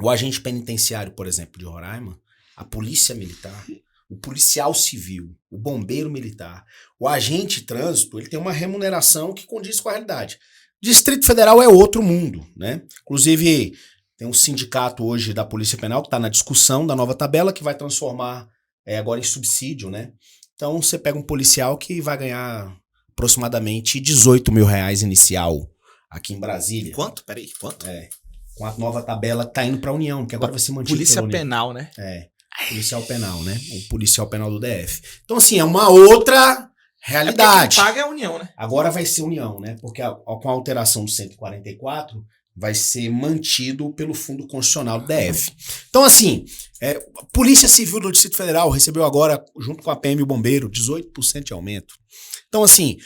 O agente penitenciário, por exemplo, de Roraima, a polícia militar, o policial civil, o bombeiro militar, o agente de trânsito, ele tem uma remuneração que condiz com a realidade. Distrito Federal é outro mundo, né? Inclusive, tem um sindicato hoje da Polícia Penal que está na discussão da nova tabela que vai transformar agora em subsídio, né? Então, você pega um policial que vai ganhar aproximadamente R$18 mil inicial aqui em Brasília. Quanto? Peraí, quanto? Com a nova tabela que tá indo pra União, que agora vai ser mantida Polícia pela União. Penal, né? Policial Penal, né? O Policial Penal do DF. Então, assim, é uma outra realidade. Quem paga é a União, né? Agora vai ser União, né? Porque com a alteração do 144, vai ser mantido pelo Fundo Constitucional do DF. Então, assim, Polícia Civil do Distrito Federal recebeu agora, junto com a PM e o Bombeiro, 18% de aumento. Então, assim,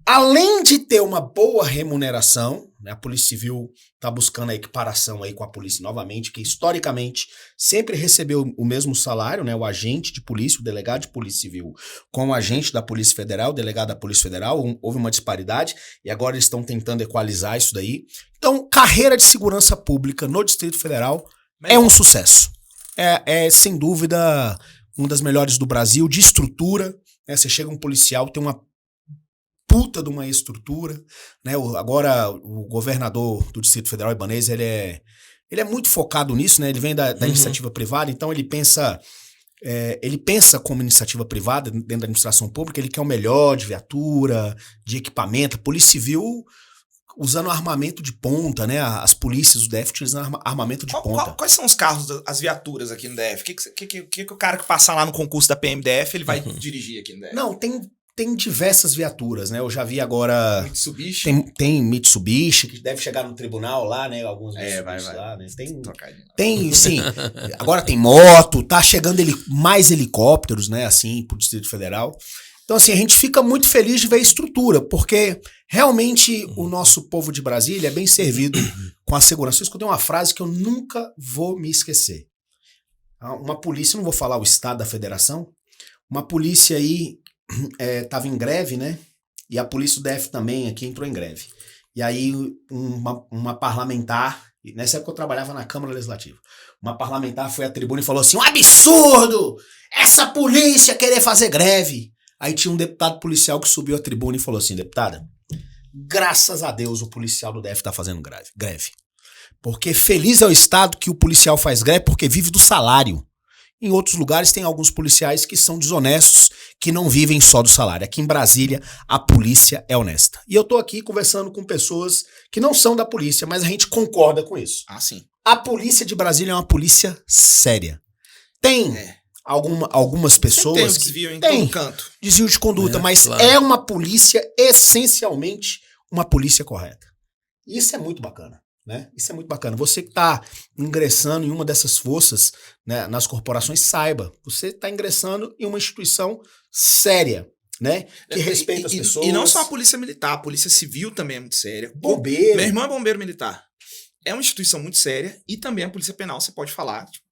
além de ter uma boa remuneração, né, a Polícia Civil está buscando a equiparação aí com a polícia novamente, que historicamente sempre recebeu o mesmo salário, né, o agente de polícia, o delegado de Polícia Civil, com o agente da Polícia Federal, o delegado da Polícia Federal, houve uma disparidade e agora eles estão tentando equalizar isso daí. Então, carreira de segurança pública no Distrito Federal é um sucesso. É sem dúvida uma das melhores do Brasil, de estrutura, né, você chega um policial, tem uma puta de uma estrutura, né? Agora o governador do Distrito Federal, Ibanez, ele é muito focado nisso, né? Ele vem da iniciativa privada, então ele pensa como iniciativa privada dentro da administração pública, ele quer o melhor de viatura, de equipamento, Polícia Civil usando armamento de ponta, né? As polícias do DF utilizando armamento de ponta. Quais são os carros, as viaturas aqui no DF? O que o cara que passar lá no concurso da PMDF, ele vai dirigir aqui no DF? Não, tem diversas viaturas, né? Eu já vi agora... Mitsubishi? Tem Mitsubishi, que deve chegar no tribunal lá, né? Alguns Mitsubishi vai. lá, né? Tem, sim. Agora tem moto, tá chegando mais helicópteros, né? Assim, pro Distrito Federal. Então, assim, a gente fica muito feliz de ver a estrutura, porque realmente o nosso povo de Brasília é bem servido com a segurança. Eu escutei uma frase que eu nunca vou me esquecer. Uma polícia, não vou falar o estado da federação, uma polícia aí tava em greve, né? E a polícia do DF também aqui entrou em greve. E aí uma parlamentar, nessa época eu trabalhava na Câmara Legislativa, uma parlamentar foi à tribuna e falou assim: um absurdo! Essa polícia querer fazer greve! Aí tinha um deputado policial que subiu à tribuna e falou assim: deputada, graças a Deus o policial do DF tá fazendo greve. Porque feliz é o estado que o policial faz greve porque vive do salário. Em outros lugares tem alguns policiais que são desonestos, que não vivem só do salário. Aqui em Brasília, a polícia é honesta. E eu tô aqui conversando com pessoas que não são da polícia, mas a gente concorda com isso. Ah, sim. A polícia de Brasília é uma polícia séria. Tem algumas pessoas que desvio em todo canto. Desvio de conduta, mas claro, é uma polícia essencialmente uma polícia correta. E isso é muito bacana. Né? Isso é muito bacana. Você que está ingressando em uma dessas forças, né, nas corporações, saiba, você está ingressando em uma instituição séria, né, que respeita as pessoas. E não só a polícia militar, a polícia civil também é muito séria. Bombeiro. Meu irmão é bombeiro militar. É uma instituição muito séria e também a polícia penal, você pode falar. Tipo,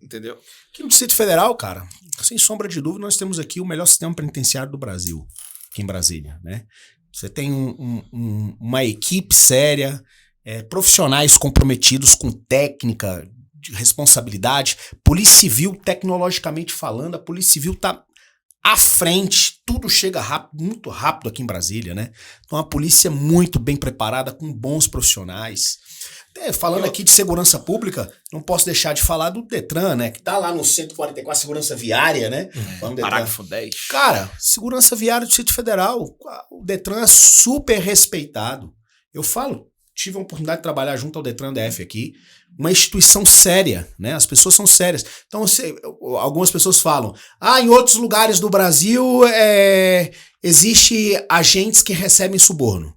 entendeu? Aqui no Distrito Federal, cara, sem sombra de dúvida, nós temos aqui o melhor sistema penitenciário do Brasil, aqui em Brasília, né? Você tem uma equipe séria, profissionais comprometidos com técnica, de responsabilidade. Polícia Civil, tecnologicamente falando, a Polícia Civil está à frente, tudo chega rápido, muito rápido aqui em Brasília, né? Então a polícia é muito bem preparada, com bons profissionais. Falando aqui de segurança pública, não posso deixar de falar do Detran, né? Que tá lá no 144, segurança viária, né? Parágrafo 10. Cara, segurança viária do Distrito Federal, o Detran é super respeitado. Eu falo, tive a oportunidade de trabalhar junto ao Detran DF aqui, uma instituição séria, né? As pessoas são sérias. Então, algumas pessoas falam, em outros lugares do Brasil existe agentes que recebem suborno.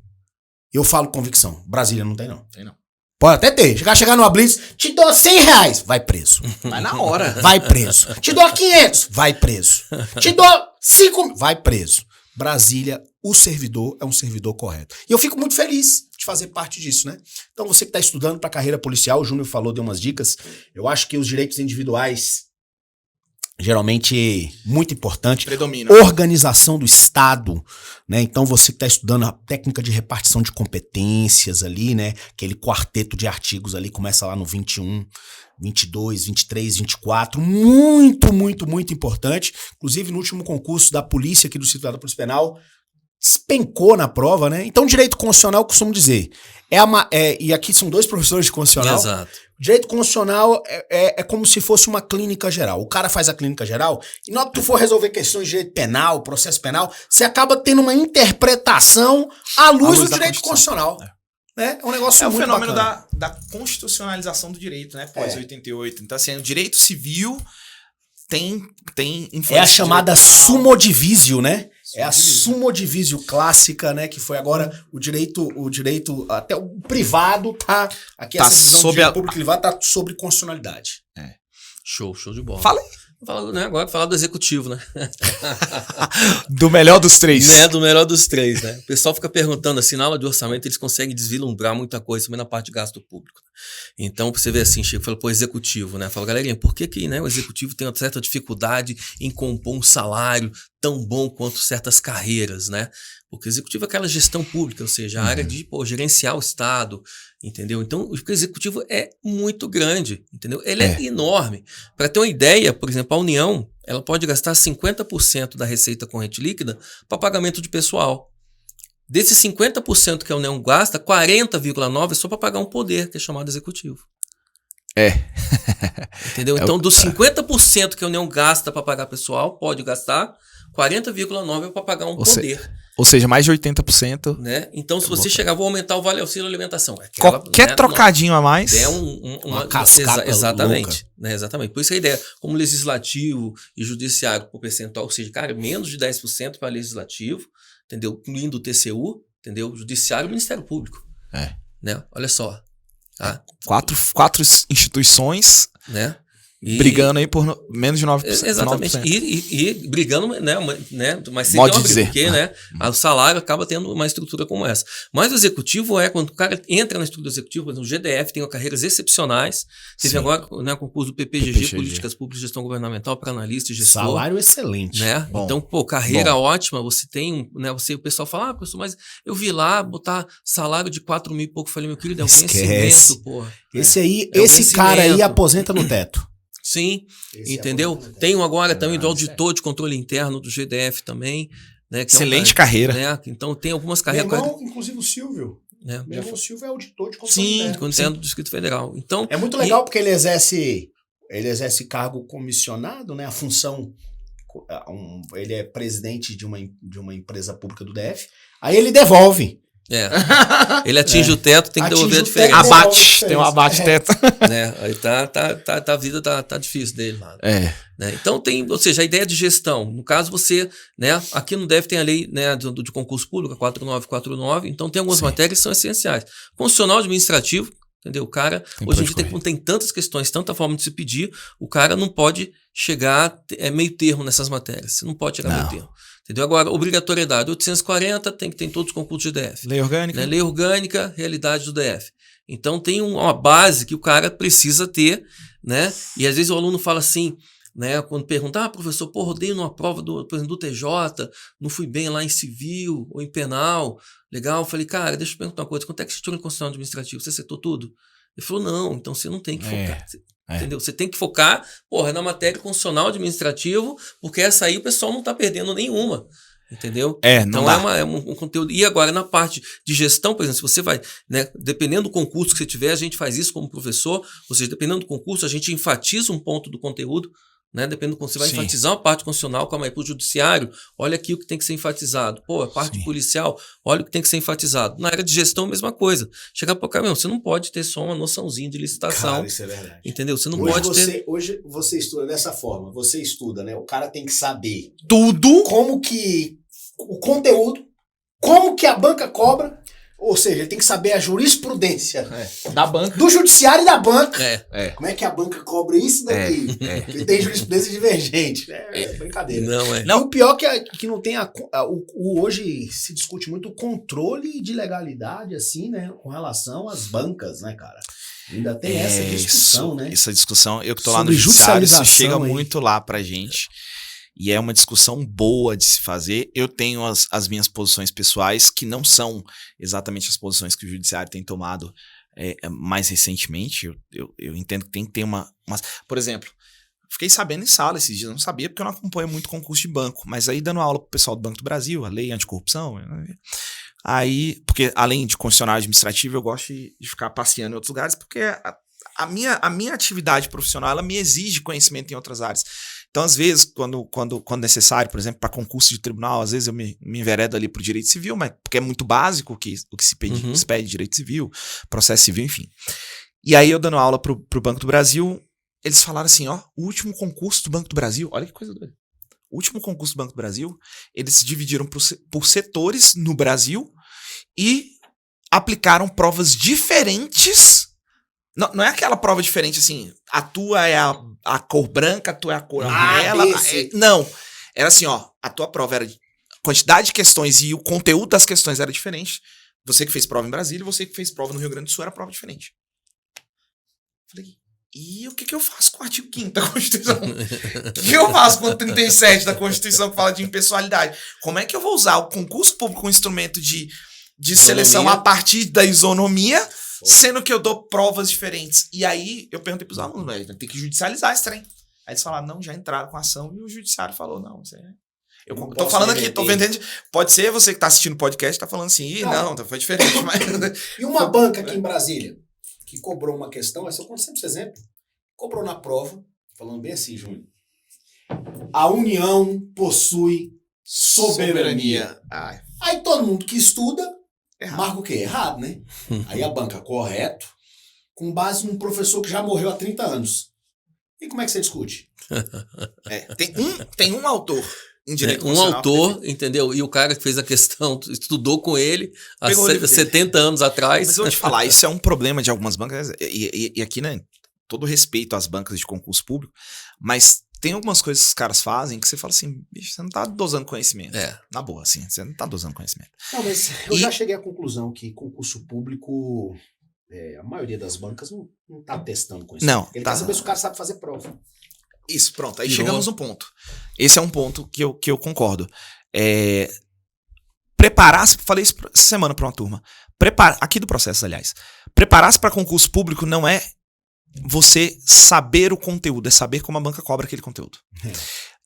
Eu falo com convicção, Brasília não tem não. Tem não. Pode até ter. Chegar no Blitz, te dou R$100, vai preso. Vai na hora. Vai preso. Te dou 500, vai preso. Te dou 5, vai preso. Brasília, o servidor é um servidor correto. E eu fico muito feliz de fazer parte disso, né? Então você que está estudando para carreira policial, o Júnior falou, deu umas dicas. Eu acho que os direitos individuais, geralmente, muito importante. Predomina. Organização do Estado, né? Então você que está estudando a técnica de repartição de competências ali, né? Aquele quarteto de artigos ali, começa lá no 21, 22, 23, 24. Muito, muito, muito importante. Inclusive, no último concurso da polícia aqui do Distrito da Polícia Penal, despencou na prova, né? Então, direito constitucional, eu costumo dizer, e aqui são 2 professores de constitucional. Exato. Direito constitucional é como se fosse uma clínica geral. O cara faz a clínica geral e na hora que tu for resolver questões de direito penal, processo penal, você acaba tendo uma interpretação à luz do direito constitucional. É um negócio muito bacana. É o fenômeno da constitucionalização do direito, né? Pós-88. Então, assim, o direito civil tem influência. É a chamada sumo divisio, né? É a summa divisio clássica, né? Que foi agora o direito, até o privado tá... Aqui Tá essa visão sob de direito a- público e privado tá sobre constitucionalidade. Show de bola. Fala aí. Né, agora falar do executivo, né? Do melhor dos três. Né, do melhor dos três, né? O pessoal fica perguntando assim, na aula de orçamento eles conseguem desvilumbrar muita coisa também na parte de gasto público. Então, você vê assim, Chico, fala, pô, executivo, né? Fala, galerinha, por que né, o executivo tem uma certa dificuldade em compor um salário tão bom quanto certas carreiras, né? Porque o executivo é aquela gestão pública, ou seja, a área de gerenciar o Estado, entendeu? Então, o executivo é muito grande, entendeu? Ele é enorme. Para ter uma ideia, por exemplo, a União, ela pode gastar 50% da receita corrente líquida para pagamento de pessoal. Desses 50% que a União gasta, 40,9% é só para pagar um poder, que é chamado executivo. Entendeu? Então, dos 50% que a União gasta para pagar pessoal, pode gastar, 40,9% é para pagar um poder. Ou seja, mais de 80%. Né? Então, se você chegar, vou aumentar o vale auxílio alimentação. Qualquer trocadinho a mais. É uma cascata exatamente. Né? Exatamente. Por isso a ideia, como legislativo e judiciário por percentual, ou seja, cara, menos de 10% para legislativo, entendeu? Incluindo o TCU, entendeu? Judiciário e Ministério Público. Né? Olha só. Tá? Quatro instituições, né? Brigando aí por menos de 9%. Exatamente. 9%. E brigando, né? Mas sem Pode ter uma briga, dizer. porque né, o salário acaba tendo uma estrutura como essa. Mas o executivo quando o cara entra na estrutura do executivo, por exemplo, o GDF tem carreiras excepcionais. Teve agora né, o concurso do PPGG, Políticas Públicas de Gestão Governamental para analista e gestor. Salário excelente. Né? Então, pô, carreira ótima, você tem, né? O pessoal fala, professor, mas eu vi lá botar salário de 4 mil e pouco. Falei, meu querido, é um vencimento, porra. Esse cara aí aposenta no teto. Sim, entendeu? Tem agora também do auditor de controle interno do GDF também. Né, que excelente carreira. Né, então tem algumas carreiras. Meu irmão, inclusive o Silvio. Né, meu irmão Silvio é auditor de controle interno. Sim, do Distrito Federal. Então, é muito legal porque ele exerce cargo comissionado, né? A função... ele é presidente de uma empresa pública do DF. Aí ele devolve. Ele atinge o teto, tem que devolver a diferença. Abate, tem um abate-teto. Né? Aí a vida tá difícil dele lá. Né? Então ou seja, a ideia de gestão. No caso, você, né? Aqui no DF tem a lei, né, de concurso público, 4949, então tem algumas matérias que são essenciais. Constitucional administrativo, entendeu? O cara, hoje em dia tem tantas questões, tanta forma de se pedir, o cara não pode chegar meio termo nessas matérias. Você não pode chegar meio termo. Entendeu? Agora, obrigatoriedade, 840 tem que ter em todos os concursos de DF. Lei orgânica. Né? Lei orgânica, realidade do DF. Então tem uma base que o cara precisa ter, né? E às vezes o aluno fala assim, né? Quando pergunta, professor, rodei numa prova por exemplo, do TJ, não fui bem lá em civil ou em penal, legal. Eu falei, cara, deixa eu perguntar uma coisa, quanto é que você tirou em constitucional administrativo? Você acertou tudo? Ele falou, não, então você não tem que focar. Entendeu? Você tem que focar, na matéria constitucional administrativo, porque essa aí o pessoal não tá perdendo nenhuma. Entendeu? Então é um conteúdo. E agora, na parte de gestão, por exemplo, se você vai, né, dependendo do concurso que você tiver, a gente faz isso como professor, ou seja, dependendo do concurso, a gente enfatiza um ponto do conteúdo. Né? Dependendo do você vai enfatizar uma parte constitucional, calma aí, para o judiciário, olha aqui o que tem que ser enfatizado. A parte policial, olha o que tem que ser enfatizado. Na área de gestão, a mesma coisa. Chegar para o cara, você não pode ter só uma noçãozinha de licitação. Cara, isso é verdade. Entendeu? Você não pode ter... Hoje você estuda dessa forma, você estuda, né? O cara tem que saber tudo, como que o conteúdo, como que a banca cobra. Ou seja, ele tem que saber a jurisprudência da banca, do judiciário e da banca. Como é que a banca cobra isso daqui? Ele tem jurisprudência divergente. É brincadeira. Não, o pior é que não tem hoje se discute muito o controle de legalidade, assim, né? Com relação às bancas, né, cara? Ainda tem essa discussão, né? Essa discussão, eu que tô lá no judiciário, isso chega muito lá pra gente. E é uma discussão boa de se fazer. Eu tenho as minhas posições pessoais, que não são exatamente as posições que o judiciário tem tomado mais recentemente. Eu entendo que tem que ter uma... Por exemplo, fiquei sabendo em sala esses dias, não sabia porque eu não acompanho muito concurso de banco, mas aí dando aula pro pessoal do Banco do Brasil, a lei anticorrupção, aí, porque além de constitucional administrativo, eu gosto de ficar passeando em outros lugares, porque a minha atividade profissional, ela me exige conhecimento em outras áreas. Então, às vezes, quando necessário, por exemplo, para concurso de tribunal, às vezes eu me enveredo ali para o direito civil, mas porque é muito básico o que se pede direito civil, processo civil, enfim. E aí, eu dando aula para o Banco do Brasil, eles falaram assim, o último concurso do Banco do Brasil, olha que coisa doida. O último concurso do Banco do Brasil, eles se dividiram por setores no Brasil e aplicaram provas diferentes. Não é aquela prova diferente assim, a tua é a cor branca, a tua é a cor amarela. Não. Era assim, ó, a tua prova era quantidade de questões e o conteúdo das questões era diferente. Você que fez prova em Brasília, você que fez prova no Rio Grande do Sul, era prova diferente. Falei, e o que eu faço com o artigo 5º da Constituição? O que eu faço com o 37 da Constituição que fala de impessoalidade? Como é que eu vou usar o concurso público como instrumento de seleção a partir da isonomia, sendo que eu dou provas diferentes? E aí eu perguntei pros alunos, velho, tem que judicializar esse trem. Aí eles falaram, não, já entraram com a ação e o judiciário falou, não, isso é... Eu tô falando aqui, tô vendendo. Pode ser você que tá assistindo o podcast, tá falando assim, não, foi diferente. Mas... E uma banca aqui em Brasília, que cobrou uma questão, essa eu conto sempre esse exemplo, cobrou na prova, falando bem assim, Júnior. A União possui soberania. Aí todo mundo que estuda, marca o quê? Errado, né? Aí a banca, correto, com base num professor que já morreu há 30 anos. E como é que você discute? Tem um autor em direito um autor, entendeu? E o cara que fez a questão estudou com ele há 70 anos atrás. Mas eu vou te falar, isso é um problema de algumas bancas, e aqui, né, todo respeito às bancas de concurso público, mas tem algumas coisas que os caras fazem que você fala assim, bicho, você não tá dosando conhecimento. Na boa, assim, você não tá dosando conhecimento. Não, mas eu já cheguei à conclusão que concurso público, a maioria das bancas não tá testando conhecimento. Não, ele quer saber se o cara sabe fazer prova. Isso, pronto. Aí chegamos no ponto. Esse é um ponto que eu concordo. Preparar-se, falei isso essa semana para uma turma. Aqui do processo, aliás. Preparar-se para concurso público não é você saber o conteúdo, é saber como a banca cobra aquele conteúdo.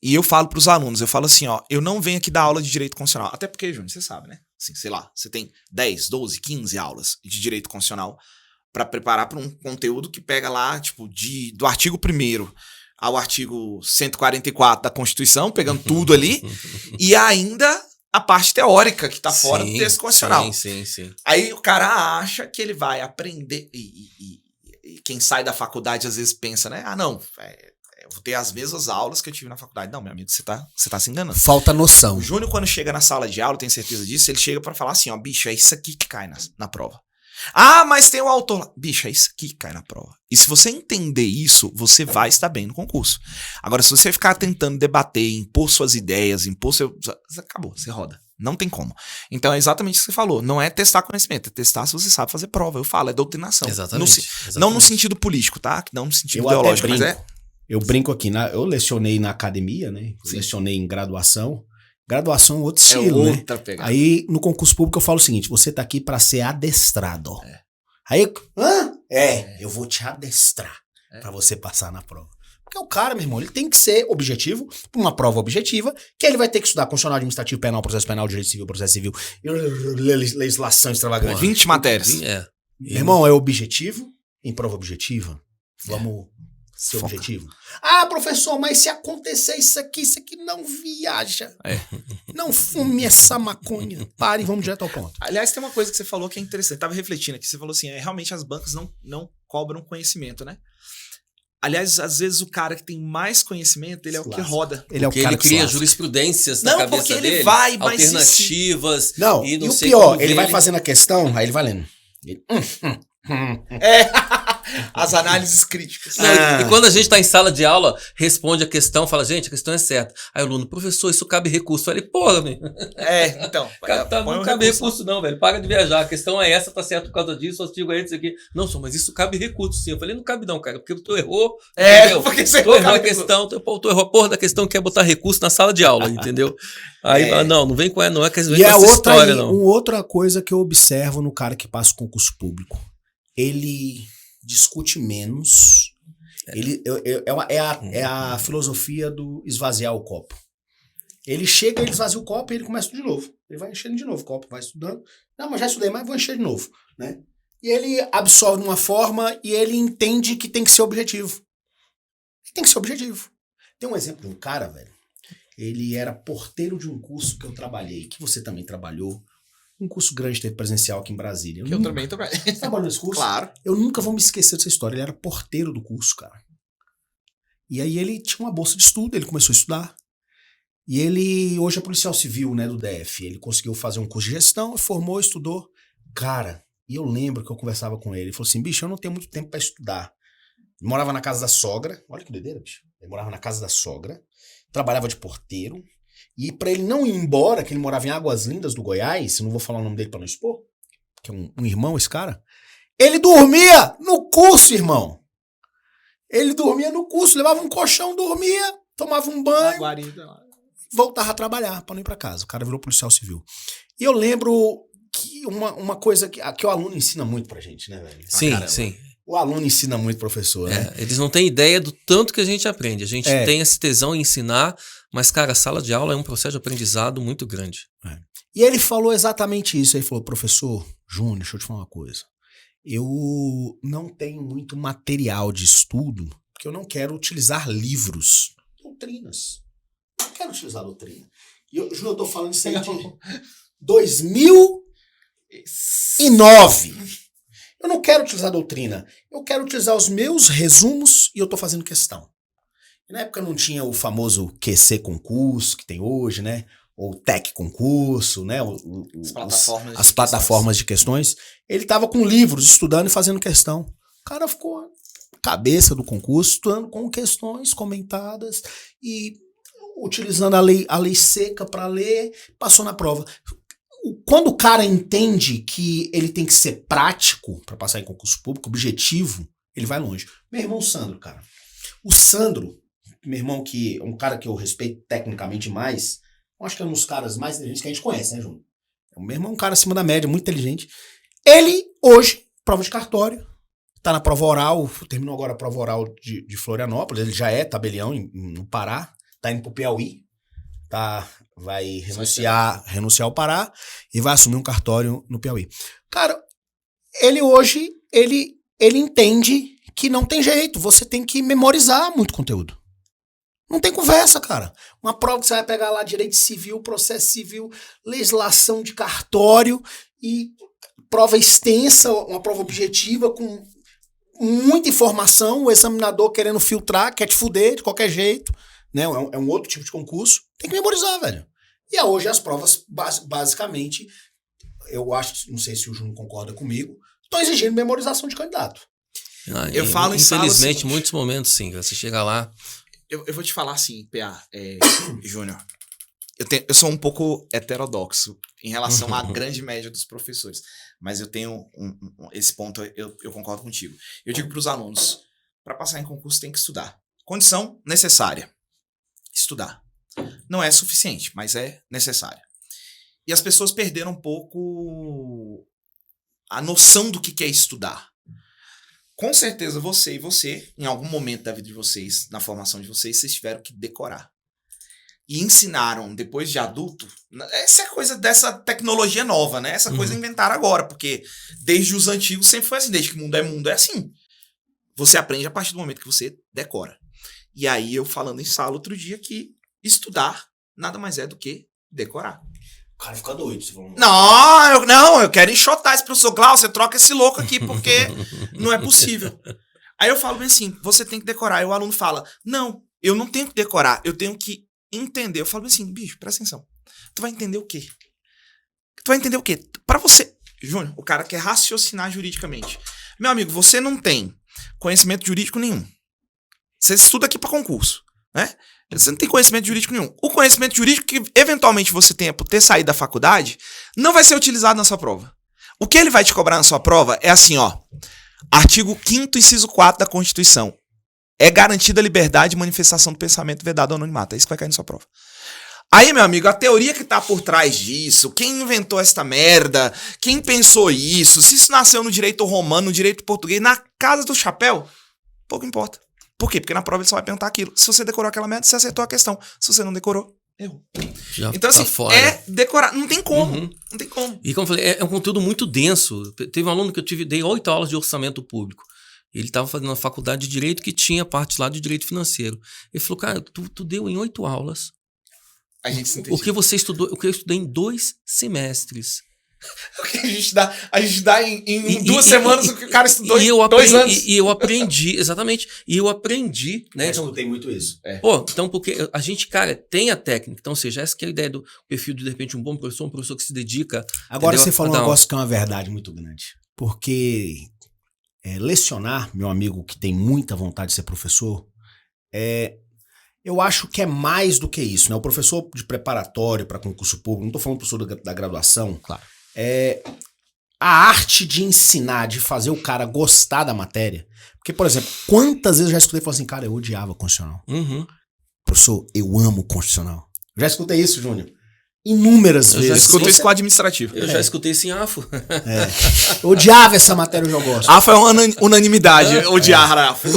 E eu falo para os alunos, eu falo assim, ó, eu não venho aqui dar aula de direito constitucional. Até porque, Júnior, você sabe, né? Assim, sei lá, você tem 10, 12, 15 aulas de direito constitucional para preparar para um conteúdo que pega lá, tipo, do artigo 1º ao artigo 144 da Constituição, pegando tudo ali, e ainda a parte teórica que tá fora do texto constitucional. Sim. Aí o cara acha que ele vai aprender, e quem sai da faculdade às vezes pensa, né? Eu vou ter as mesmas aulas que eu tive na faculdade. Não, meu amigo, você tá se enganando. Falta noção. O Júnior, quando chega na sala de aula, tem certeza disso, ele chega pra falar assim, ó, bicho, é isso aqui que cai na prova. Ah, mas tem o autor lá. Bicho, é isso aqui que cai na prova. E se você entender isso, você vai estar bem no concurso. Agora, se você ficar tentando debater, impor suas ideias, acabou, você roda. Não tem como. Então, é exatamente o que você falou. Não é testar conhecimento, é testar se você sabe fazer prova. Eu falo, é doutrinação. Exatamente. Não no sentido político, tá? Não no sentido ideológico, mas Eu brinco aqui, eu lecionei na academia, né? Lecionei em graduação. Graduação é outro estilo, né? Pegada. Aí, no concurso público, eu falo o seguinte, você tá aqui pra ser adestrado. Aí, eu vou te adestrar pra você passar na prova. Porque o cara, meu irmão, ele tem que ser objetivo, uma prova objetiva, que ele vai ter que estudar constitucional, administrativo, penal, processo penal, direito civil, processo civil, legislação extravagante. 20 matérias. Meu irmão, é objetivo em prova objetiva. Vamos ser objetivo. Ah, professor, mas se acontecer isso aqui não viaja. Não fume essa maconha. Pare e vamos direto ao ponto. Aliás, tem uma coisa que você falou que é interessante. Tava refletindo aqui. Você falou assim, realmente as bancas não cobram conhecimento, né? Aliás, às vezes o cara que tem mais conhecimento, ele é o que roda. Ele é o cara que cria jurisprudências na cabeça porque dele. Ele vai, mas alternativas. Não, e o pior, ele vai fazendo a questão, aí ele vai lendo. As análises críticas. E quando a gente tá em sala de aula, responde a questão, fala, gente, a questão é certa. Aí o aluno, professor, isso cabe recurso. Eu falei, porra, meu. Então. Não cabe recurso não, velho. Para de viajar. A questão é essa, tá certo por causa disso, o artigo é esse aqui. Não, só, mas isso cabe recurso sim. Eu falei, não cabe não, cara, porque tu errou. Porque você errou a questão, tu errou a porra da questão que é botar recurso na sala de aula, entendeu? Aí, não vem com essa história, não. Uma outra coisa que eu observo no cara que passa o concurso público, ele discute menos. É a filosofia do esvaziar o copo. Ele chega, ele esvazia o copo e ele começa de novo. Ele vai enchendo de novo o copo, vai estudando. Não, mas já estudei, mas vou encher de novo, né? E ele absorve de uma forma e ele entende que tem que ser objetivo. Tem que ser objetivo. Tem um exemplo de um cara, velho. Ele era porteiro de um curso que eu trabalhei, que você também trabalhou. Um curso grande teve presencial aqui em Brasília. Eu também trabalhei. Você trabalhou nesse curso? Claro. Eu nunca vou me esquecer dessa história. Ele era porteiro do curso, cara. E aí ele tinha uma bolsa de estudo, ele começou a estudar. E ele hoje é policial civil, né, do DF. Ele conseguiu fazer um curso de gestão, formou, estudou. Cara, e eu lembro que eu conversava com ele. Ele falou assim, bicho, eu não tenho muito tempo pra estudar. Ele morava na casa da sogra. Olha que doideira, bicho. Ele morava na casa da sogra, trabalhava de porteiro. E pra ele não ir embora, que ele morava em Águas Lindas do Goiás, não vou falar o nome dele pra não expor, que é um irmão esse cara, ele dormia no curso, irmão. Ele dormia no curso, levava um colchão, dormia, tomava um banho, voltava a trabalhar pra não ir pra casa. O cara virou policial civil. E eu lembro que uma coisa que o aluno ensina muito pra gente, né, velho? Sim, sim. O aluno ensina muito, professor, né? Eles não têm ideia do tanto que a gente aprende. A gente tem esse tesão em ensinar, mas, cara, a sala de aula é um processo de aprendizado muito grande. E ele falou exatamente isso. Ele falou, professor Júnior, deixa eu te falar uma coisa. Eu não tenho muito material de estudo, porque eu não quero utilizar livros, doutrinas. Eu não quero utilizar doutrina. E eu, Júnior, eu tô falando isso aí de 2009. Eu não quero utilizar doutrina. Eu quero utilizar os meus resumos e eu tô fazendo questão. E na época não tinha o famoso QC concurso que tem hoje, né? Ou TEC concurso, né? As plataformas de questões. Ele tava com livros, estudando e fazendo questão. O cara ficou cabeça do concurso, estudando com questões comentadas e utilizando a lei seca para ler, passou na prova. Quando o cara entende que ele tem que ser prático para passar em concurso público, objetivo, ele vai longe. Meu irmão Sandro, cara. O Sandro, meu irmão, que é um cara que eu respeito tecnicamente mais, eu acho que é um dos caras mais inteligentes que a gente conhece, né, Júnior? Meu irmão é um cara acima da média, muito inteligente. Ele, hoje, prova de cartório, tá na prova oral, terminou agora a prova oral de Florianópolis, ele já é tabelião no Pará, tá indo pro Piauí, vai renunciar ao Pará e vai assumir um cartório no Piauí. Cara, ele hoje, ele entende que não tem jeito, você tem que memorizar muito conteúdo. Não tem conversa, cara. Uma prova que você vai pegar lá, direito civil, processo civil, legislação de cartório e prova extensa, uma prova objetiva com muita informação, o examinador querendo filtrar, quer te fuder de qualquer jeito, né? É um outro tipo de concurso. Tem que memorizar, velho. E hoje as provas, basicamente, eu acho, não sei se o Júnior concorda comigo, estão exigindo memorização de candidato. Eu falo em sala, infelizmente, em muitos momentos, sim. Você chega lá... Eu vou te falar assim, PA, Júnior. Eu sou um pouco heterodoxo em relação à grande média dos professores. Mas eu tenho esse ponto, eu concordo contigo. Eu digo para os alunos, para passar em concurso tem que estudar. Condição necessária. Estudar. Não é suficiente, mas é necessária. E as pessoas perderam um pouco a noção do que é estudar. Com certeza você, em algum momento da vida de vocês, na formação de vocês tiveram que decorar. E ensinaram, depois de adulto, essa coisa dessa tecnologia nova, né? Essa coisa inventaram agora, porque desde os antigos sempre foi assim, desde que mundo é assim. Você aprende a partir do momento que você decora. E aí eu falando em sala outro dia que estudar nada mais é do que decorar. O cara fica doido. Eu quero enxotar esse professor Glaucio, você troca esse louco aqui, porque não é possível. Aí eu falo bem assim, você tem que decorar. Aí o aluno fala, não, eu não tenho que decorar, eu tenho que entender. Eu falo bem assim, bicho, presta atenção. Tu vai entender o quê? Pra você, Júnior, o cara quer raciocinar juridicamente. Meu amigo, você não tem conhecimento jurídico nenhum. Você estuda aqui pra concurso, né? Você não tem conhecimento jurídico nenhum. O conhecimento jurídico que eventualmente você tenha por ter saído da faculdade não vai ser utilizado na sua prova. O que ele vai te cobrar na sua prova é assim, ó. Artigo 5º, inciso 4 da Constituição. É garantida a liberdade de manifestação do pensamento vedado ao anonimato. É isso que vai cair na sua prova. Aí, meu amigo, a teoria que tá por trás disso, quem inventou esta merda, quem pensou isso, se isso nasceu no direito romano, no direito português, na casa do chapéu, pouco importa. Por quê? Porque na prova ele só vai perguntar aquilo. Se você decorou aquela merda, você acertou a questão. Se você não decorou, errou. Então, assim, é decorar. Não tem como. Não tem como. E como eu falei, é um conteúdo muito denso. Teve um aluno que eu dei 8 aulas de orçamento público. Ele estava fazendo uma faculdade de Direito que tinha parte lá de Direito Financeiro. Ele falou, cara, tu deu em 8 aulas. A gente se o que você estudou, o que eu estudei em 2 semestres. Porque a gente dá em 2 semanas o que o cara estudou em 2 anos. E eu aprendi, exatamente. E eu aprendi, né? Eu escutei muito isso. Pô, então, porque a gente, cara, tem a técnica. Então, ou seja, essa que é a ideia do perfil de repente, um bom professor, um professor que se dedica. Agora entendeu? você falou um negócio que é uma verdade muito grande. Porque lecionar, meu amigo que tem muita vontade de ser professor, eu acho que é mais do que isso, né? O professor de preparatório para concurso público, não estou falando professor da graduação, Claro. A arte de ensinar, de fazer o cara gostar da matéria. Porque, por exemplo, quantas vezes eu já escutei e falei assim, cara, eu odiava constitucional. Uhum. Professor, eu amo constitucional. Já escutei isso, Júnior? Inúmeras vezes. Eu escuto isso com o administrativo. Eu já escutei isso em AFO. Eu odiava essa matéria, eu já gosto. AFO é uma unanimidade, odiar AFO.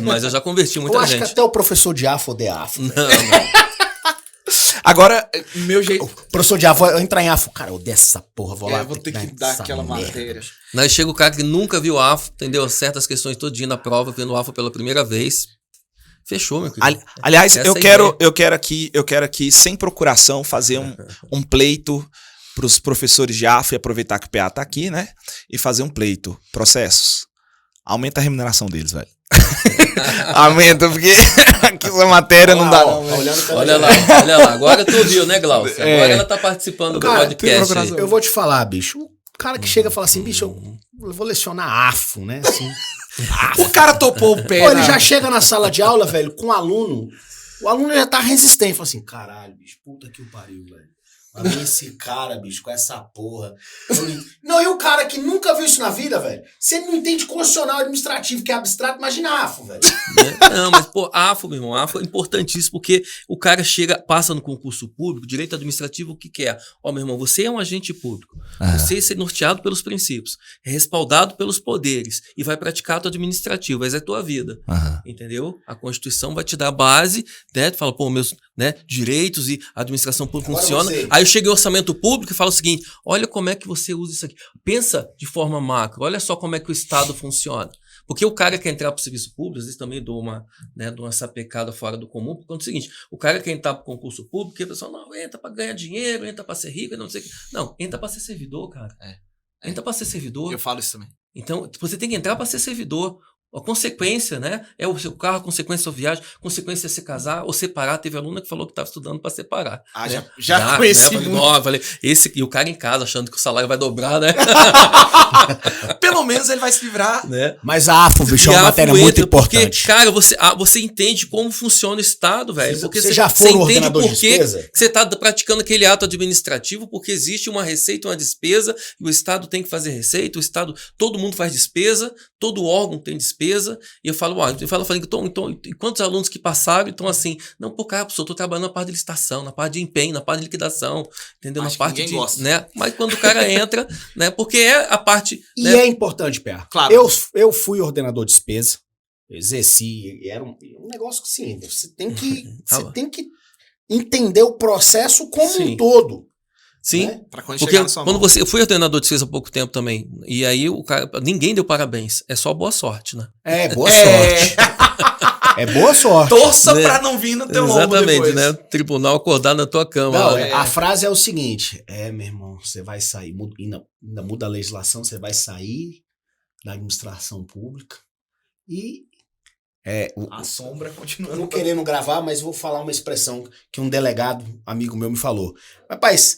Mas eu já converti muita Eu acho gente. que até o professor de AFO odeia AFO. Não. Agora, meu jeito... O professor de AFO, eu entrar em AFO, cara, eu odeio essa porra, vou lá. vou ter que dar aquela matéria. Aí chega o cara que nunca viu AFO, entendeu? Certas questões todinha na prova, vendo AFO pela primeira vez. Fechou, meu querido. Aliás, Essa eu é quero aqui, sem procuração, fazer um pleito para os professores de AFO e aproveitar que o PA tá aqui, né? E fazer um pleito. Processos. Aumenta a remuneração deles, velho. Aumenta, porque aqui essa matéria não dá. Olha lá. Agora tu viu, né, Glaucio? Agora ela tá participando do podcast. Aí. Eu vou te falar, bicho. O cara que chega e fala assim, bicho, eu vou lecionar AFO, né? Assim. O cara topou o pé. Pô, ele já chega na sala de aula, velho, com o aluno. O aluno já tá resistente. Fala assim, caralho, bicho, puta que o pariu, velho. Pra mim, esse cara, bicho, com essa porra. Não, e o cara que nunca viu isso na vida, velho? Se ele não entende constitucional administrativo, que é abstrato, imagina AFO, velho. Não, mas, pô, AFO, meu irmão, AFO é importantíssimo porque o cara passa no concurso público, direito administrativo, o que quer? Ó, meu irmão, você é um agente público. Você é norteado pelos princípios, é respaldado pelos poderes e vai praticar ato administrativo. Essa é a tua vida. Entendeu? A Constituição vai te dar a base, né? Tu fala, pô, meus direitos e a administração pública funciona. Aí eu chego em orçamento público e falo o seguinte, olha como é que você usa isso aqui. Pensa de forma macro, olha só como é que o Estado funciona. Porque o cara quer entrar para o serviço público, às vezes também dou uma sapecada fora do comum, porque é o seguinte, o cara quer entrar para o concurso público, e a pessoa, não, entra para ganhar dinheiro, entra para ser rico, não sei o que. Não, entra para ser servidor, cara. Entra para ser servidor. Eu falo isso também. Então, você tem que entrar para ser servidor. A consequência, né? É o seu carro, a consequência é a viagem, a consequência é se casar ou separar. Teve aluna que falou que estava estudando para separar. Né? Já conheci muito. Falei, e o cara em casa achando que o salário vai dobrar, né? Pelo menos ele vai se livrar. Né? Mas a AFO, bicho, é uma matéria muito importante. Porque, cara, você entende como funciona o Estado, velho. Porque você já foi ordenador de despesa? Que você está praticando aquele ato administrativo, porque existe uma receita e uma despesa, e o Estado tem que fazer receita, o Estado, todo mundo faz despesa, todo órgão tem despesa. E eu falo, então, quantos alunos que passaram estão assim, não, pô, cara, professor, eu tô trabalhando na parte de licitação, na parte de empenho, na parte de liquidação, entendeu? Acho na parte que de, gosta. né? Mas quando o cara entra, né? Porque é a parte. E né? é importante, Pé. Claro. Eu fui ordenador de despesa, exerci, era um negócio assim, você tem que entender o processo como um todo. Sim, né? Porque eu fui ordenador de despesa há pouco tempo também, e aí o cara, ninguém deu parabéns, é só boa sorte, né? Boa sorte. É boa sorte. Torça pra não vir no teu lombo depois. Exatamente, né? Tribunal acordar na tua cama. Não, a frase é o seguinte, meu irmão, você vai sair, ainda muda a legislação, você vai sair da administração pública e... a sombra continua. Eu não querendo gravar, mas vou falar uma expressão que um delegado, amigo meu, me falou. Rapaz,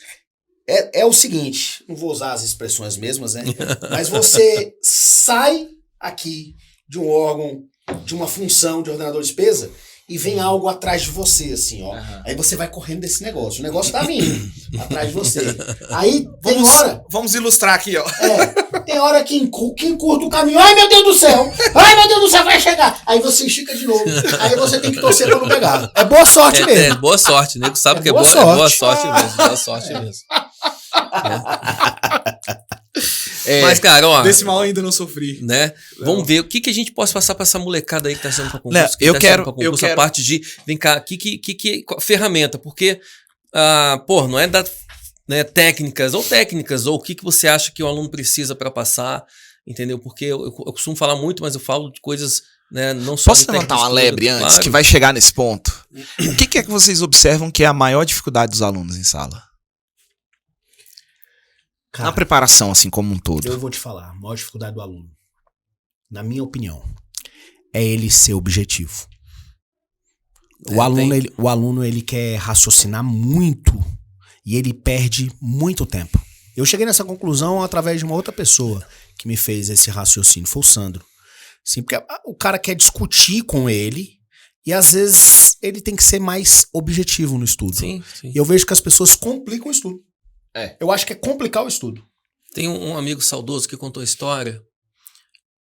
é o seguinte, não vou usar as expressões mesmas, né? Mas você sai aqui de um órgão, de uma função de ordenador de despesa e vem algo atrás de você, assim, ó. Aí você vai correndo desse negócio. O negócio tá vindo atrás de você. Aí tem hora... Vamos ilustrar aqui, ó. Tem hora que encurta o caminho. Ai, meu Deus do céu! Ai, meu Deus do céu, vai chegar! Aí você estica de novo. Aí você tem que torcer pra não pegar. É boa sorte mesmo. É boa sorte, nego sabe que é boa sorte mesmo. Boa sorte mesmo. Mas, cara, ó. Desse mal ainda não sofri. Né? Não. Vamos ver o que a gente pode passar pra essa molecada aí que tá sendo pra concurso. Não, eu quero a parte de. Vem cá, ferramenta, porque. Não é da. Né, técnicas, ou o que você acha que o aluno precisa para passar, entendeu? Porque eu costumo falar muito, mas eu falo de coisas, né, não só... Posso levantar uma lebre antes, claro, que vai chegar nesse ponto? O que é que vocês observam que é a maior dificuldade dos alunos em sala? Cara, na preparação, assim, como um todo. eu vou te falar, a maior dificuldade do aluno, na minha opinião, é ele ser objetivo. O aluno, ele quer raciocinar muito e ele perde muito tempo. Eu cheguei nessa conclusão através de uma outra pessoa que me fez esse raciocínio, foi o Sandro. Sim, porque o cara quer discutir com ele e às vezes ele tem que ser mais objetivo no estudo. Sim, sim. E eu vejo que as pessoas complicam o estudo. Eu acho que é complicar o estudo. Tem um amigo saudoso que contou a história,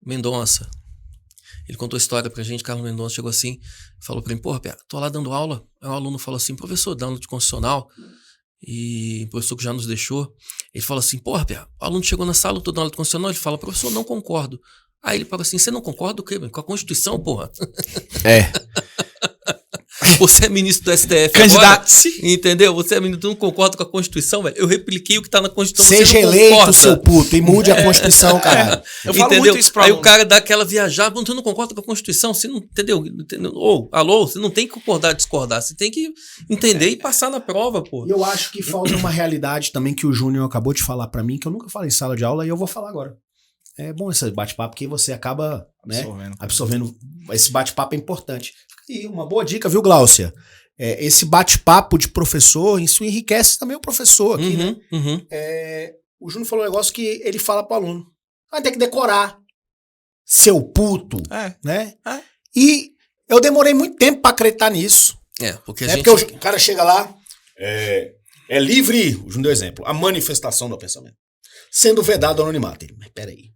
Mendonça. Ele contou a história pra gente, Carlos Mendonça chegou assim, falou pra mim, porra, Pia, tô lá dando aula. Aí o aluno falou assim, professor, dando de constitucional, e o professor que já nos deixou, ele falou assim, porra, Pia, o aluno chegou na sala, eu tô dando aula de constitucional, ele fala, professor, não concordo. Aí ele falou assim, você não concorda o quê? Com a Constituição, porra? Você é ministro do STF Candidato. agora, entendeu? Você é ministro, tu não concorda com a Constituição, velho? Eu repliquei o que tá na Constituição, Seja você não eleito, concorda. seu puto, e mude a Constituição, cara. Eu falo Entendeu? muito isso pra Aí aluno. o cara dá aquela viajada, tu não concorda com a Constituição, você não, entendeu? Ou, alô, você não tem que concordar, discordar, você tem que entender e passar na prova, pô. E eu acho que falta uma realidade também que o Júnior acabou de falar pra mim, que eu nunca falei em sala de aula e eu vou falar agora. É bom esse bate-papo, porque você acaba, né, absorvendo. Esse bate-papo é importante. E uma boa dica, viu, Gláucia? Esse bate-papo de professor, isso enriquece também o professor aqui, né? O Júnior falou um negócio que ele fala pro aluno. Vai ter que decorar. Seu puto. Né? E eu demorei muito tempo pra acreditar nisso. Porque a gente... Porque o cara chega lá, é livre, o Júnior deu exemplo, a manifestação do pensamento. Sendo vedado o anonimato. Mas peraí.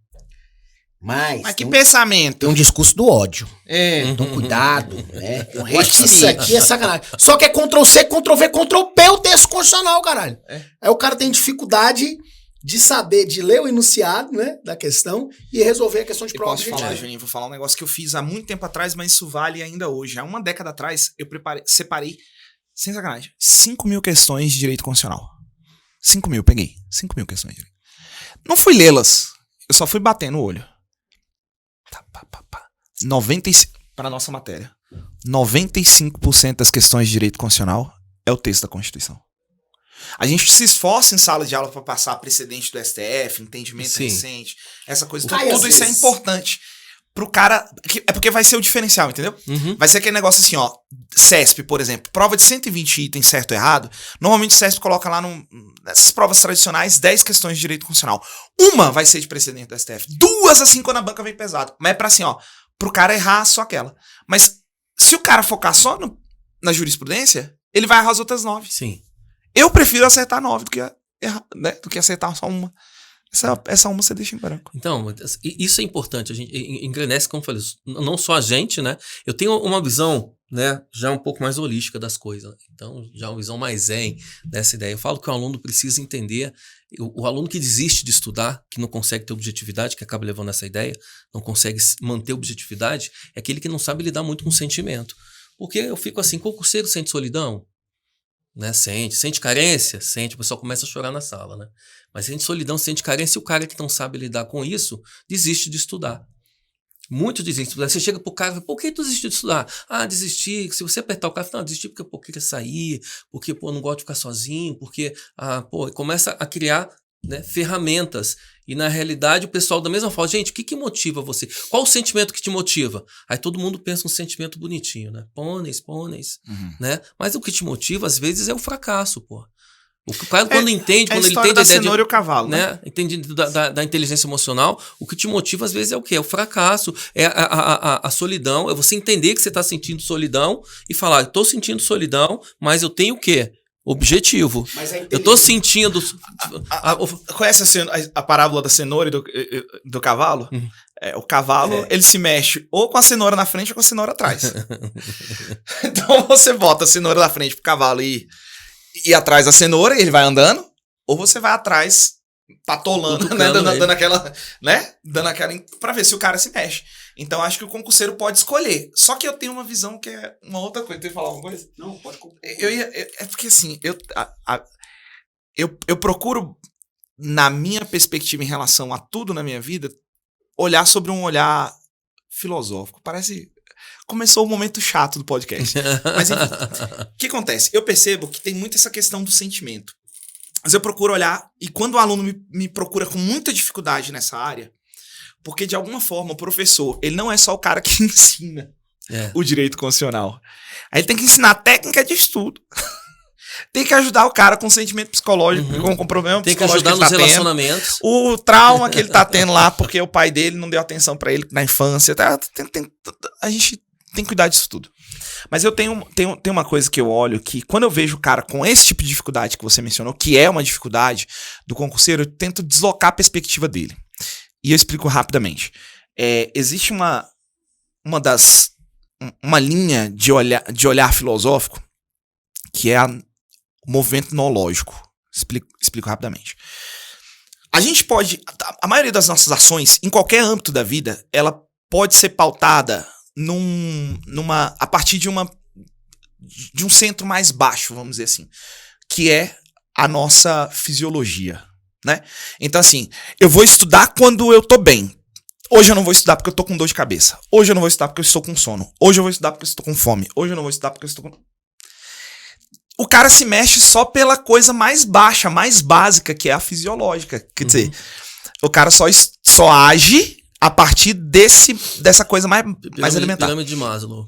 Mas que pensamento. Tem um discurso do ódio. Então cuidado, né? Eu acho que isso aqui é sacanagem. Só que é Ctrl-C, Ctrl-V, Ctrl-P o texto constitucional, caralho. Aí o cara tem dificuldade de saber, de ler o enunciado, né, da questão e resolver a questão de prova. Posso falar, Juninho? Vou falar um negócio que eu fiz há muito tempo atrás, mas isso vale ainda hoje. Há uma década atrás, eu separei, sem sacanagem, 5.000 questões de direito constitucional. 5.000, peguei. 5.000 questões de direito. Não fui lê-las. Eu só fui batendo o olho. 95, para nossa matéria, 95% das questões de direito constitucional é o texto da Constituição. A gente se esforça em sala de aula para passar precedente do STF, entendimento recente, essa coisa. Tudo isso é importante pro cara. É porque vai ser o diferencial, entendeu? Vai ser aquele negócio assim, ó. CESP, por exemplo, prova de 120 itens certo ou errado. Normalmente o CESP coloca lá nessas provas tradicionais 10 questões de direito constitucional. Uma vai ser de precedente do STF. 2, assim, quando a banca vem pesado. Mas é pra assim, ó. Pro cara errar só aquela. Mas se o cara focar só na jurisprudência, ele vai errar as outras 9. Sim. Eu prefiro acertar 9 do que errar, né? Do que acertar só uma. Essa uma você deixa em branco. Então, isso é importante. A gente engrandece, como eu falei, não só a gente, né? Eu tenho uma visão, né, já um pouco mais holística das coisas. Então, já uma visão mais zen dessa ideia. Eu falo que o aluno precisa entender, o aluno que desiste de estudar, que não consegue ter objetividade, que acaba levando essa ideia, não consegue manter objetividade, é aquele que não sabe lidar muito com o sentimento. Porque eu fico assim, concurseiro sente solidão? Né? Sente carência? Sente, o pessoal começa a chorar na sala, né? Mas sente solidão, sente carência, e o cara que não sabe lidar com isso, desiste de estudar. Muitos desistem de estudar. Você chega pro cara e fala, por que tu desistiu de estudar? Ah, desisti. Se você apertar o cara, não, desisti porque eu queria sair, porque, pô, não gosto de ficar sozinho, porque, começa a criar, né, ferramentas. E na realidade o pessoal da mesma forma, gente, o que motiva você? Qual o sentimento que te motiva? Aí todo mundo pensa um sentimento bonitinho, né? Pôneis, né? Mas o que te motiva às vezes é o fracasso, pô. O cara quando entende, quando ele entende da a ideia cenoura e o cavalo, né? Entende da inteligência emocional, o que te motiva às vezes é o quê? É o fracasso, é a solidão, é você entender que você está sentindo solidão e falar, estou sentindo solidão, mas eu tenho o quê? Objetivo. Eu tô sentindo... Conhece a parábola da cenoura e do cavalo? O cavalo, ele se mexe ou com a cenoura na frente ou com a cenoura atrás. Então você bota a cenoura na frente pro cavalo ir atrás da cenoura e ele vai andando, ou você vai atrás patolando, né? Dando aquela, né? Dando aquela pra ver se o cara se mexe. Então acho que o concurseiro pode escolher. Só que eu tenho uma visão que é uma outra coisa. Tem que falar alguma coisa? Não, pode. É porque assim, eu procuro, na minha perspectiva em relação a tudo na minha vida, olhar sobre um olhar filosófico. Parece... Começou o momento chato do podcast. Mas enfim, o que acontece? Eu percebo que tem muito essa questão do sentimento. Mas eu procuro olhar, e quando o aluno me procura com muita dificuldade nessa área, porque de alguma forma o professor, ele não é só o cara que ensina o direito constitucional. Aí ele tem que ensinar a técnica de estudo. Tem que ajudar o cara com sentimento psicológico, com problema tem que psicológico ajudar que ele nos tá tendo. relacionamentos. O trauma que ele tá tendo lá, porque o pai dele não deu atenção pra ele na infância. A gente tem que cuidar disso tudo. Mas eu tenho uma coisa que eu olho que, quando eu vejo o cara com esse tipo de dificuldade que você mencionou, que é uma dificuldade do concurseiro, eu tento deslocar a perspectiva dele. E eu explico rapidamente. Existe uma linha de olhar filosófico que é o movimento noológico. Explico rapidamente. A gente pode... A maioria das nossas ações, em qualquer âmbito da vida, ela pode ser pautada a partir de um centro mais baixo, vamos dizer assim, que é a nossa fisiologia, né? Então, assim, eu vou estudar quando eu tô bem. Hoje eu não vou estudar porque eu tô com dor de cabeça. Hoje eu não vou estudar porque eu estou com sono. Hoje eu vou estudar porque eu estou com fome. Hoje eu não vou estudar porque eu estou com... O cara se mexe só pela coisa mais baixa, mais básica, que é a fisiológica. Quer dizer, o cara só age a partir dessa coisa mais elementar. Pirâmide de Maslow.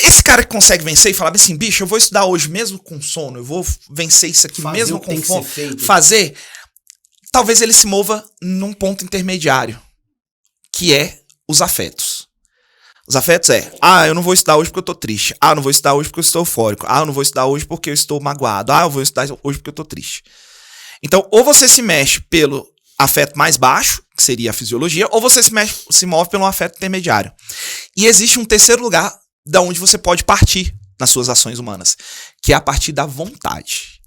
Esse cara que consegue vencer e falar assim, bicho, eu vou estudar hoje mesmo com sono, eu vou vencer isso aqui mesmo com fome. Fazer, talvez ele se mova num ponto intermediário, que é os afetos. Os afetos eu não vou estudar hoje porque eu tô triste. Eu não vou estudar hoje porque eu estou eufórico. Eu não vou estudar hoje porque eu estou magoado. Eu vou estudar hoje porque eu tô triste. Então, ou você se mexe pelo afeto mais baixo, que seria a fisiologia, ou você se move pelo afeto intermediário. E existe um terceiro lugar da onde você pode partir nas suas ações humanas, que é a partir da vontade.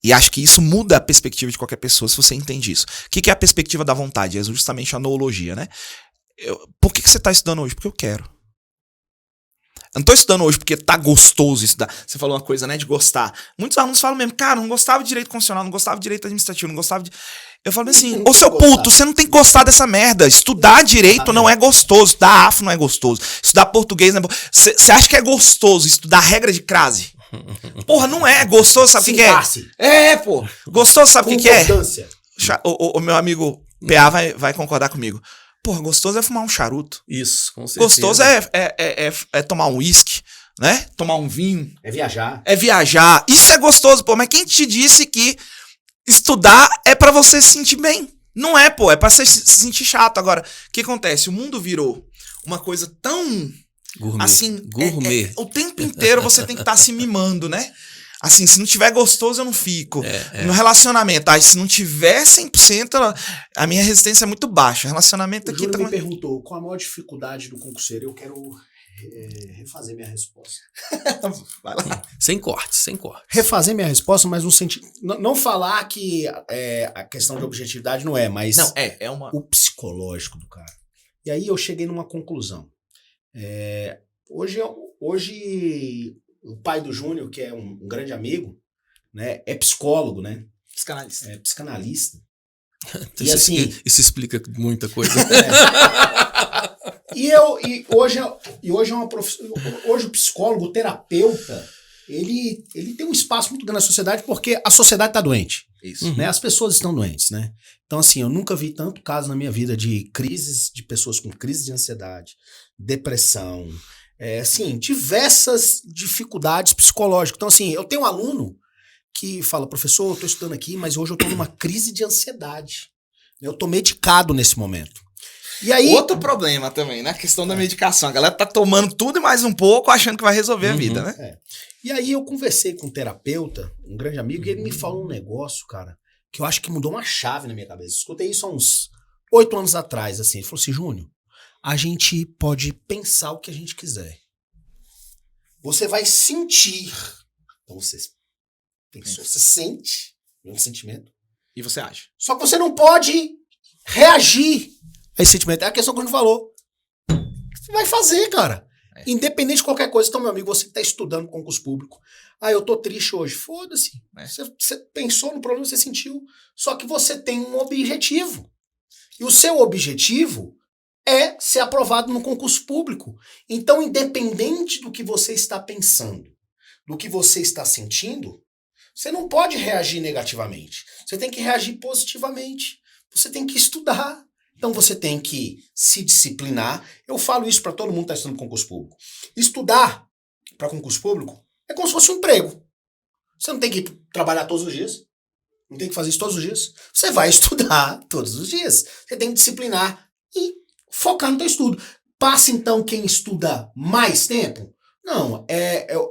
E acho que isso muda a perspectiva de qualquer pessoa, se você entende isso. O que é a perspectiva da vontade? É justamente a noologia, né? Por que você está estudando hoje? Porque eu quero. Eu não estou estudando hoje porque tá gostoso estudar. Você falou uma coisa, né, de gostar. Muitos alunos falam mesmo, cara, não gostava de direito constitucional, não gostava de direito administrativo, não gostava de... Eu falo assim, ô seu puto, você não tem que gostar dessa merda. Estudar direito não é gostoso, estudar afro não é gostoso, estudar português não é... Você acha que é gostoso estudar regra de crase? Porra, não é gostoso, sabe o que é? Pô. Gostoso, sabe o que é? O meu amigo PA vai concordar comigo. Porra, gostoso é fumar um charuto. Isso, com certeza. Gostoso é tomar um uísque, né? Tomar um vinho. É viajar. É viajar. Isso é gostoso, pô. Mas quem te disse que estudar é pra você se sentir bem? Não é, pô. É pra você se sentir chato. Agora, o que acontece? O mundo virou uma coisa tão... Gourmet. Assim, Gourmet. O tempo inteiro você tem que estar se mimando, né? Assim, se não tiver gostoso, eu não fico. No relacionamento, se não tiver 100%, a minha resistência é muito baixa. Relacionamento aqui... O Júnior me perguntou qual a maior dificuldade do concurseiro. Eu quero refazer minha resposta. Vai lá. Sem cortes. Refazer minha resposta, mas no sentido... Não falar que a questão de objetividade não é, mas... Não, é uma... O psicológico do cara. E aí eu cheguei numa conclusão. Hoje o pai do Júnior, que é um grande amigo, né, é psicólogo, né? Psicanalista. É psicanalista. E assim, isso explica muita coisa. Hoje é uma profissão. Hoje o psicólogo, o terapeuta, ele tem um espaço muito grande na sociedade porque a sociedade está doente. Isso. Né? As pessoas estão doentes, né? Então, assim, eu nunca vi tanto caso na minha vida de crises, de pessoas com crise de ansiedade, depressão, assim, diversas dificuldades psicológicas. Então, assim, eu tenho um aluno que fala, professor, eu estou estudando aqui, mas hoje eu estou numa crise de ansiedade. Eu estou medicado nesse momento. E aí... Outro problema também, né? A questão da medicação. A galera tá tomando tudo e mais um pouco, achando que vai resolver a vida, né? E aí eu conversei com um terapeuta, um grande amigo, e ele me falou um negócio, cara, que eu acho que mudou uma chave na minha cabeça. Escutei isso há uns 8 anos atrás, assim. Ele falou assim, Júnior, a gente pode pensar o que a gente quiser. Você vai sentir. Então você pensou, você sente um sentimento. E você acha? Só que você não pode reagir a esse sentimento. É a questão que a gente falou. Você vai fazer, cara. Independente de qualquer coisa. Então, meu amigo, você que está estudando concurso público. Eu tô triste hoje. Foda-se. Você pensou no problema, você sentiu. Só que você tem um objetivo. E o seu objetivo é ser aprovado no concurso público. Então, independente do que você está pensando, do que você está sentindo, Você não pode reagir negativamente. Você tem que reagir positivamente. Você tem que estudar. Então você tem que se disciplinar. Eu falo isso para todo mundo que está estudando concurso público. Estudar para concurso público é como se fosse um emprego. Você não tem que trabalhar todos os dias. Não tem que fazer isso todos os dias. Você vai estudar todos os dias. Você tem que disciplinar e focar no teu estudo. Passa então quem estuda mais tempo? Não,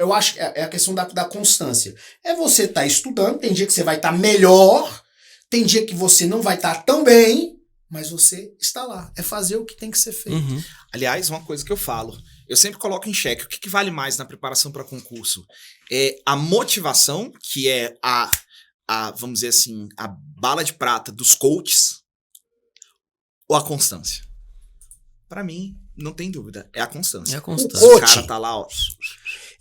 eu acho que é a questão da constância. É você estar estudando, tem dia que você vai estar melhor, tem dia que você não vai estar tão bem, mas você está lá. É fazer o que tem que ser feito. Uhum. Aliás, uma coisa que eu falo, eu sempre coloco em xeque, o que vale mais na preparação para concurso? É a motivação, que é vamos dizer assim, a bala de prata dos coaches, ou a constância? Para mim, não tem dúvida, é a constância. É a constância. O cara tá lá, ó.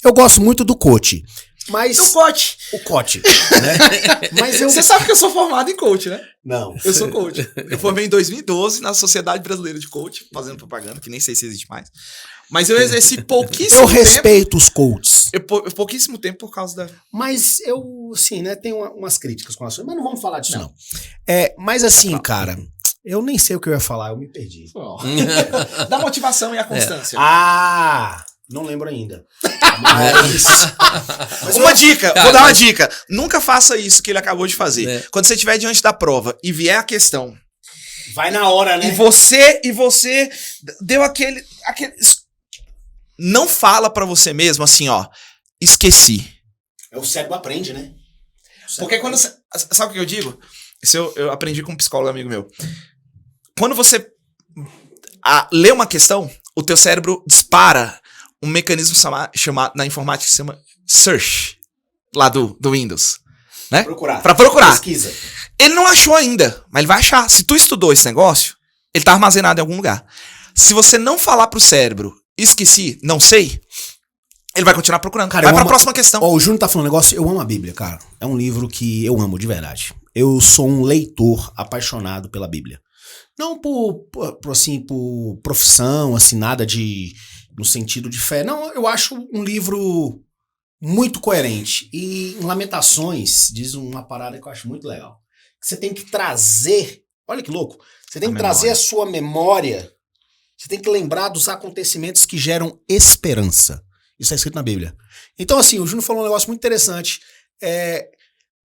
Eu gosto muito do coach, mas... O coach. O coach, né? Mas Você sabe que eu sou formado em coach, né? Não. Eu sou coach. Eu formei em 2012 na Sociedade Brasileira de Coach, fazendo propaganda, que nem sei se existe mais. Mas eu exerci pouquíssimo Eu tempo. respeito os coaches. Pouquíssimo tempo por causa da... Mas eu, assim, né, tenho umas críticas com relação, mas não vamos falar disso não. Mas assim, cara, eu nem sei o que eu ia falar, eu me perdi. Da motivação e a constância. Não lembro ainda. Mas uma dica, vou dar uma dica. Nunca faça isso que ele acabou de fazer. Quando você estiver diante da prova e vier a questão... Vai na hora, né? E você deu aquele... Não fala pra você mesmo assim, ó, esqueci. O cérebro aprende, né? Porque quando você... Sabe o que eu digo? Isso eu aprendi com um psicólogo amigo meu. Quando você lê uma questão, o teu cérebro dispara um mecanismo chamado na informática que se chama search, lá do Windows. Né? Pra procurar. Pesquisa. Ele não achou ainda, mas ele vai achar. Se tu estudou esse negócio, ele tá armazenado em algum lugar. Se você não falar pro cérebro, esqueci, não sei, ele vai continuar procurando. Cara, vai pra próxima questão. O Júnior tá falando um negócio, eu amo a Bíblia, cara. É um livro que eu amo de verdade. Eu sou um leitor apaixonado pela Bíblia. Não por profissão, assim, nada no sentido de fé. Não, eu acho um livro muito coerente. E em Lamentações diz uma parada que eu acho muito legal. Você tem que trazer, olha que louco, você tem que trazer a sua memória, você tem que lembrar dos acontecimentos que geram esperança. Isso está escrito na Bíblia. Então, assim, o Júnior falou um negócio muito interessante.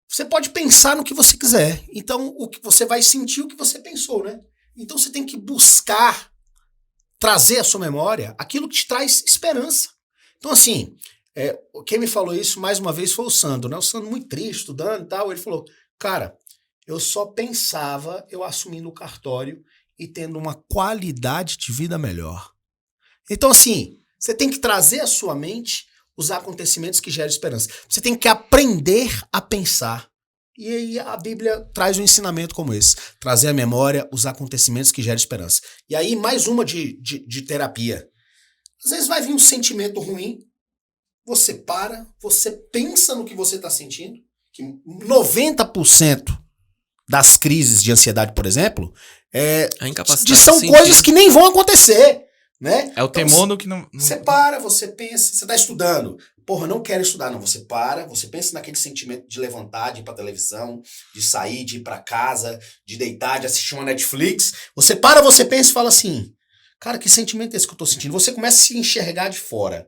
Você pode pensar no que você quiser. Então, o que você vai sentir o que você pensou, né? Então, você tem que buscar trazer à sua memória aquilo que te traz esperança. Então, assim, quem me falou isso mais uma vez foi o Sandro, né? O Sandro muito triste, estudando e tal. Ele falou, cara, eu só pensava eu assumindo o cartório e tendo uma qualidade de vida melhor. Então, assim, você tem que trazer à sua mente os acontecimentos que geram esperança. Você tem que aprender a pensar. E aí a Bíblia traz um ensinamento como esse. Trazer à memória os acontecimentos que geram esperança. E aí mais uma de terapia. Às vezes vai vir um sentimento ruim, você para, você pensa no que você está sentindo, que 90% das crises de ansiedade, por exemplo, são coisas que nem vão acontecer. Né? É o temor no que não... Você para, você pensa, você tá estudando. Porra, não quero estudar, não. Você para, você pensa naquele sentimento de levantar, de ir pra televisão, de sair, de ir pra casa, de deitar, de assistir uma Netflix. Você para, você pensa e fala assim, cara, que sentimento é esse que eu tô sentindo? Você começa a se enxergar de fora.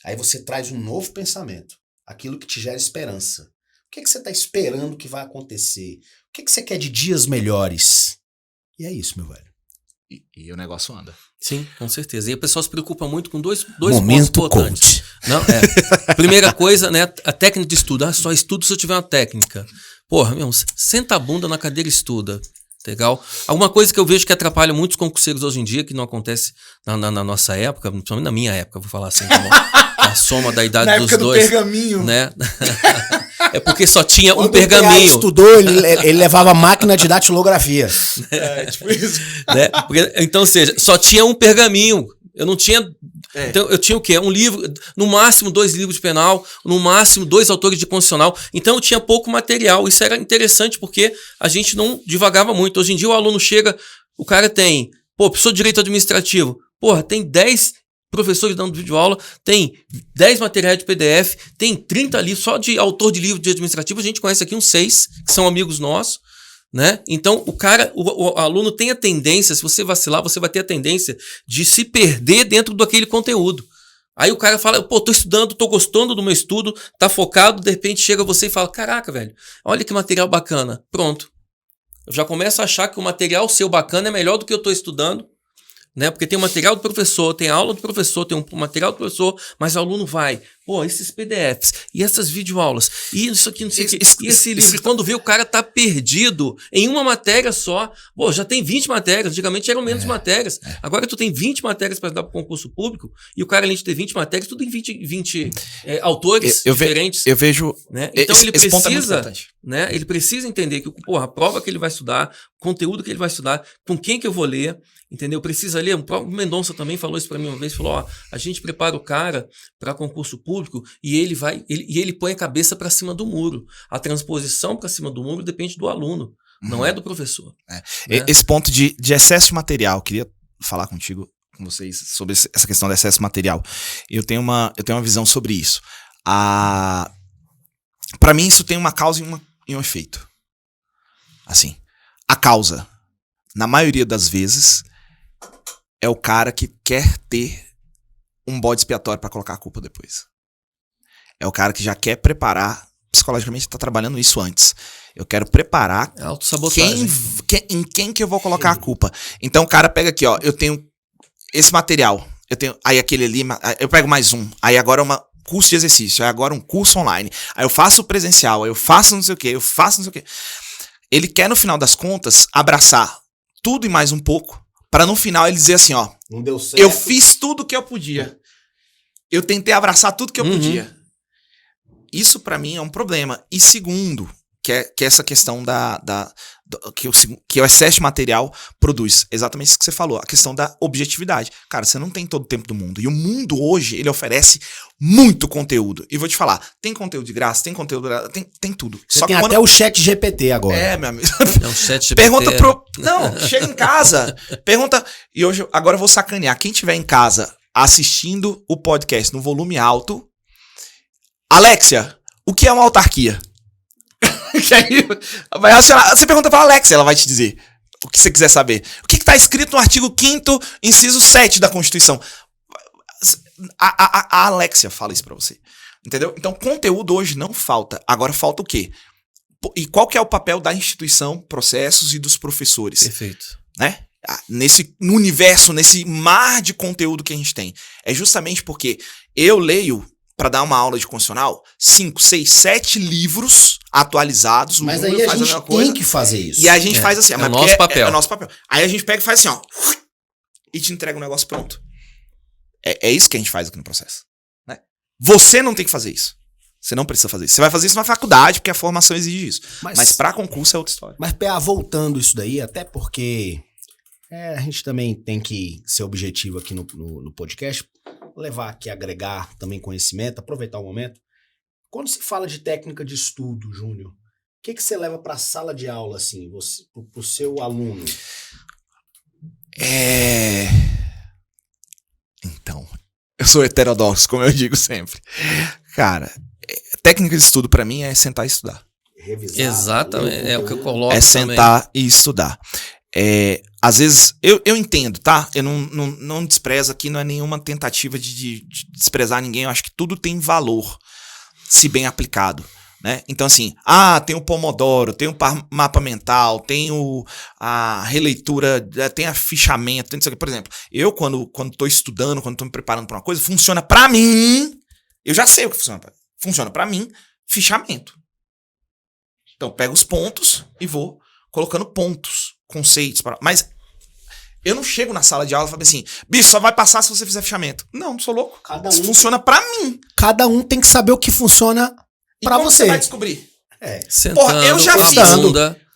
Aí você traz um novo pensamento, aquilo que te gera esperança. O que você tá esperando que vai acontecer? O que você quer de dias melhores? E é isso, meu velho. E o negócio anda. Sim, com certeza. E o pessoal se preocupa muito com dois Momento pontos importantes. Não, Primeira coisa, né? A técnica de estudo. Só estudo se eu tiver uma técnica. Porra, meu, senta a bunda na cadeira e estuda. Legal? Alguma coisa que eu vejo que atrapalha muitos concurseiros hoje em dia, que não acontece na nossa época, principalmente na minha época, vou falar assim, a soma da idade dos dois. Na época do pergaminho. Né? É porque só tinha Quando um pergaminho. Quando o estudou, ele levava máquina de datilografia. Tipo isso. Né? Porque, então, ou seja, só tinha um pergaminho. Eu não tinha... Então, eu tinha o quê? Um livro, no máximo 2 livros de penal, no máximo 2 autores de constitucional. Então, eu tinha pouco material. Isso era interessante porque a gente não divagava muito. Hoje em dia, o aluno chega, o cara tem... professor de direito administrativo. Porra, tem 10 professores dando videoaula, tem 10 materiais de PDF, tem 30 livros, só de autor de livro de administrativo, a gente conhece aqui uns 6, que são amigos nossos, né? Então, o aluno tem a tendência, se você vacilar, você vai ter a tendência de se perder dentro daquele conteúdo. Aí o cara fala, pô, tô estudando, tô gostando do meu estudo, tá focado, de repente chega você e fala, caraca, velho, olha que material bacana. Pronto. Eu já começo a achar que o material seu bacana é melhor do que eu tô estudando, né? Porque tem o material do professor, tem a aula do professor, tem um material do professor, mas o aluno vai, pô, esses PDFs, e essas videoaulas, e isso aqui, não sei o que, e esse livro, quando vê o cara tá perdido em uma matéria só, pô, já tem 20 matérias, antigamente eram menos matérias, agora tu tem 20 matérias para dar para concurso público, e o cara, além de ter 20 matérias, tudo em 20 autores diferentes. Eu vejo, né? Então ele esse ponto é muito precisa, importante. né? Ele precisa entender que, porra, a prova que ele vai estudar, o conteúdo que ele vai estudar, com quem que eu vou ler, entendeu? Precisa ler. O próprio Mendonça também falou isso para mim uma vez, falou, ó, a gente prepara o cara para concurso público e ele põe a cabeça para cima do muro. A transposição para cima do muro depende do aluno, não é do professor. Né? Esse ponto de excesso de material, eu queria falar com vocês sobre essa questão do excesso de material. Eu tenho uma visão sobre isso. Para mim, isso tem uma causa e um efeito. Assim, a causa, na maioria das vezes, é o cara que quer ter um bode expiatório para colocar a culpa depois. É o cara que já quer preparar, psicologicamente está trabalhando isso antes. Eu quero preparar em quem que eu vou colocar a culpa. Então o cara pega aqui, ó, eu tenho esse material, aí aquele ali, eu pego mais um, aí agora é curso de exercício, aí agora um curso online, aí eu faço presencial, aí eu faço não sei o que, Ele quer, no final das contas, abraçar tudo e mais um pouco, para no final ele dizer assim, ó, não deu certo. Eu fiz tudo que eu podia. Eu tentei abraçar tudo que eu podia. Isso para mim é um problema. E segundo, que é essa questão que o excesso de material produz. Exatamente isso que você falou, a questão da objetividade. Cara, você não tem todo o tempo do mundo. E o mundo hoje, ele oferece muito conteúdo. E vou te falar, tem conteúdo de graça, tem conteúdo, tem tudo. Você tem até o chat GPT agora. É, meu amigo. O chat GPT. Pergunta Não, chega em casa, pergunta. E hoje, agora eu vou sacanear. Quem tiver em casa assistindo o podcast no volume alto, Alexia, o que é uma autarquia? Você pergunta pra Alexia, ela vai te dizer o que você quiser saber. O que está escrito no artigo 5º, inciso 7 da Constituição? A Alexia fala isso pra você. Entendeu? Então, conteúdo hoje não falta. Agora falta o quê? E qual que é o papel da instituição, processos e dos professores? Perfeito. Né? No universo, nesse mar de conteúdo que a gente tem. É justamente porque eu leio, para dar uma aula de constitucional, 5, 6, 7 livros atualizados. Mas aí a gente tem que fazer isso. E a gente faz assim. É o nosso papel. É o nosso papel. Aí a gente pega e faz assim, ó. E te entrega um negócio pronto. É isso que a gente faz aqui no processo. Né? Você não tem que fazer isso. Você não precisa fazer isso. Você vai fazer isso na faculdade, porque a formação exige isso. Mas para concurso é outra história. Mas, PA, voltando isso daí, até porque a gente também tem que ser objetivo aqui no podcast, levar aqui, agregar também conhecimento, aproveitar o momento. Quando se fala de técnica de estudo, Júnior, o que você leva para a sala de aula, assim, pro seu aluno? Então, eu sou heterodoxo, como eu digo sempre. Cara, técnica de estudo para mim é sentar e estudar. Revisar. Exatamente, é o que eu coloco. É sentar também e estudar. Às vezes, eu entendo, tá? Eu não desprezo aqui, não é nenhuma tentativa de desprezar ninguém. Eu acho que tudo tem valor, se bem aplicado, né? Então, assim, tem o Pomodoro, tem o mapa mental, tem a releitura, tem a fichamento, tem isso aqui. Por exemplo, eu quando tô estudando, quando tô me preparando para uma coisa, funciona para mim, eu já sei o que funciona para mim, fichamento. Então, eu pego os pontos e vou colocando pontos, conceitos, mas eu não chego na sala de aula e falo assim, bicho, só vai passar se você fizer fichamento. Não sou louco. Isso funciona pra mim. Cada um tem que saber o que funciona pra você. Você vai descobrir. Sentando, eu já fiz.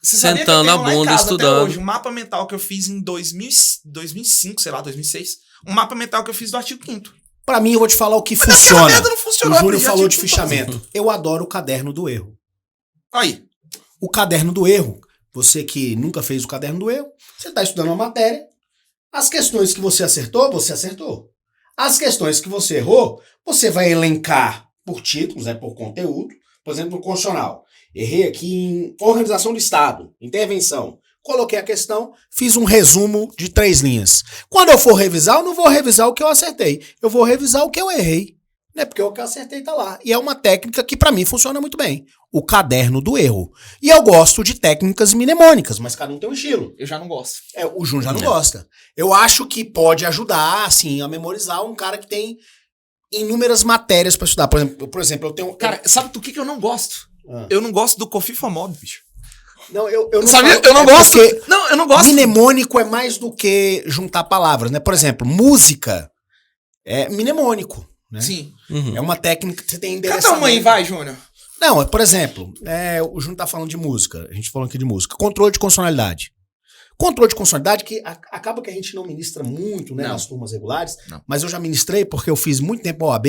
Sentando a bunda, estudando. Hoje, um mapa mental que eu fiz em 2005, sei lá, 2006. Um mapa mental que eu fiz do artigo 5º. Pra mim, eu vou te falar o que funciona. Não funcionou. O Júnior falou de fichamento. Eu adoro o caderno do erro. Aí. O caderno do erro. Você que nunca fez o caderno do erro, você está estudando uma matéria, as questões que você acertou, As questões que você errou, você vai elencar por títulos, né, por conteúdo. Por exemplo, no constitucional. Errei aqui em organização do Estado, intervenção. Coloquei a questão, fiz um resumo de 3 linhas. Quando eu for revisar, eu não vou revisar o que eu acertei. Eu vou revisar o que eu errei. Né? Porque o que eu acertei tá lá. E é uma técnica que pra mim funciona muito bem. O caderno do erro. E eu gosto de técnicas mnemônicas, mas cada um tem um estilo. Eu já não gosto. O Júnior já não gosta. Eu acho que pode ajudar, assim, a memorizar um cara que tem inúmeras matérias pra estudar. Por exemplo, eu tenho... Cara, sabe do que eu não gosto? Eu não gosto do Cofifamob, bicho. Não, eu não sabia? falo, Eu não gosto. Não, eu não gosto. Mnemônico é mais do que juntar palavras, né? Por exemplo, música é mnemônico, né? Sim. É uma técnica que você tem endereçamento. Canta uma aí, vai, Júnior. Não, por exemplo, o Júnior tá falando de música. A gente falando aqui de música. Controle de consonalidade. Controle de consonalidade que acaba que a gente não ministra muito, né, nas turmas regulares, mas eu já ministrei porque eu fiz muito tempo OAB.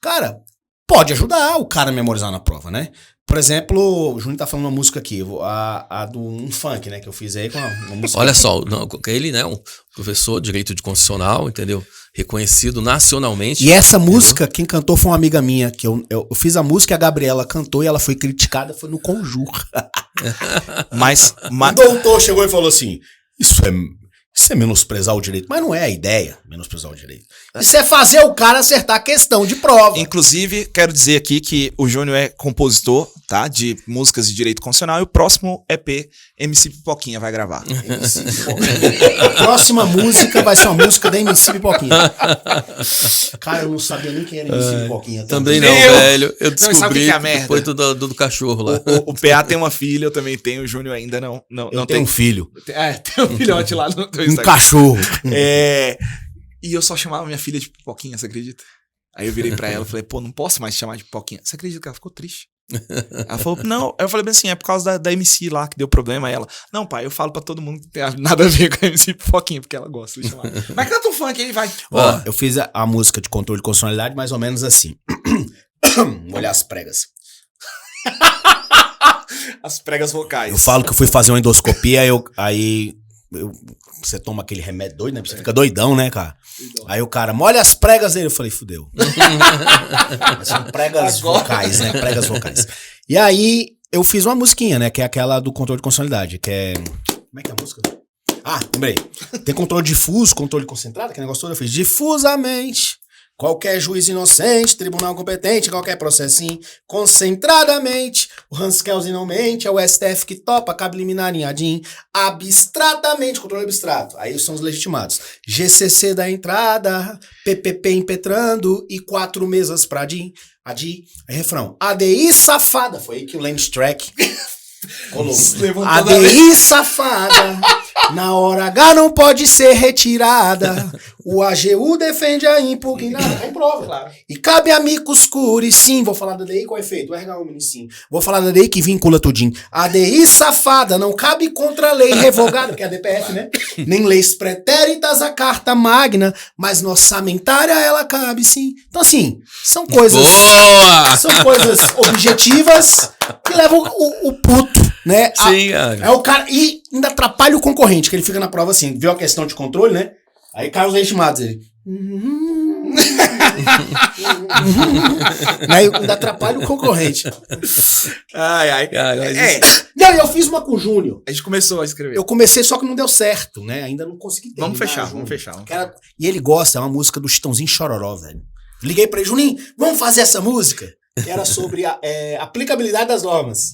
Cara, pode ajudar o cara a memorizar na prova, né? Por exemplo, o Júnior tá falando uma música aqui, a do um funk, né, que eu fiz aí com uma música. Olha só, ele, né, um professor de direito de constitucional, entendeu? Reconhecido nacionalmente. E essa música, quem cantou foi uma amiga minha, que eu fiz a música, a Gabriela cantou e ela foi criticada, foi no Conjur. Mas o doutor chegou e falou assim, isso é menosprezar o direito. Mas não é a ideia, menosprezar o direito. Isso é fazer o cara acertar a questão de prova. Inclusive, quero dizer aqui que o Júnior é compositor, tá? De músicas de direito constitucional e o próximo EP MC Pipoquinha vai gravar. A próxima música vai ser uma música da MC Pipoquinha. Cara, eu não sabia nem quem era MC Pipoquinha. Também não, velho. Eu descobri sabe o que é a merda? Depois do cachorro lá. O PA tem uma filha, eu também tenho, o Júnior ainda não tem um filho. Tem um filhote lá no teu Um cachorro. E eu só chamava minha filha de Pipoquinha, você acredita? Aí eu virei pra ela e falei, pô, não posso mais te chamar de Pipoquinha. Você acredita que ela ficou triste? Ela falou, não. Aí eu falei bem assim, é por causa da MC lá que deu problema. Aí ela, não, pai, eu falo pra todo mundo que tem nada a ver com a MC Pipoquinha, porque ela gosta de chamar. Mas canta um funk aí, vai. Ó, eu fiz a música de controle de consonalidade mais ou menos assim. Vou olhar as pregas. As pregas vocais. Eu falo que eu fui fazer uma endoscopia, você toma aquele remédio doido, né? Você fica doidão, né, cara? Aí o cara, molha as pregas dele. Eu falei, fudeu. Mas são pregas vocais, né? Pregas vocais. E aí eu fiz uma musiquinha, né? Que é aquela do controle de consonalidade, que é... Como é que é a música? Ah, lembrei. Tem controle difuso, controle concentrado, que negócio todo eu fiz. Difusamente. Qualquer juiz inocente, tribunal competente, qualquer processinho, concentradamente, o Hans Kelsen não mente, é o STF que topa, cabe liminar em adim, abstratamente, controle abstrato, aí são os legitimados, GCC da entrada, PPP impetrando e 4 mesas pra adim, aí refrão, ADI safada, foi aí que o Lance Track colou, ADI safada, na hora H não pode ser retirada. O AGU defende a impugnada. Aí prova. Claro. E cabe a amicus curiae, sim. Vou falar da DI com efeito. O RH sim. Vou falar da DI que vincula tudinho. A DI safada não cabe contra a lei revogada, que é a DPF, né? Nem leis pretéritas a carta magna, mas na orçamentária ela cabe, sim. Então, assim, são coisas... Boa! São coisas objetivas que levam o puto, né? Sim, cara. É o cara... E ainda atrapalha o concorrente, que ele fica na prova assim, viu a questão de controle, né? Aí cai os legitimados, ele... Aí ainda atrapalha o concorrente. Ai. Não, eu fiz uma com o Júnior. A gente começou a escrever. Eu comecei, só que não deu certo, né? Ainda não consegui terminar. Vamos fechar. E ele gosta, é uma música do Chitãozinho Chororó, velho. Liguei pra ele, Juninho, vamos fazer essa música? Que era sobre a aplicabilidade das normas.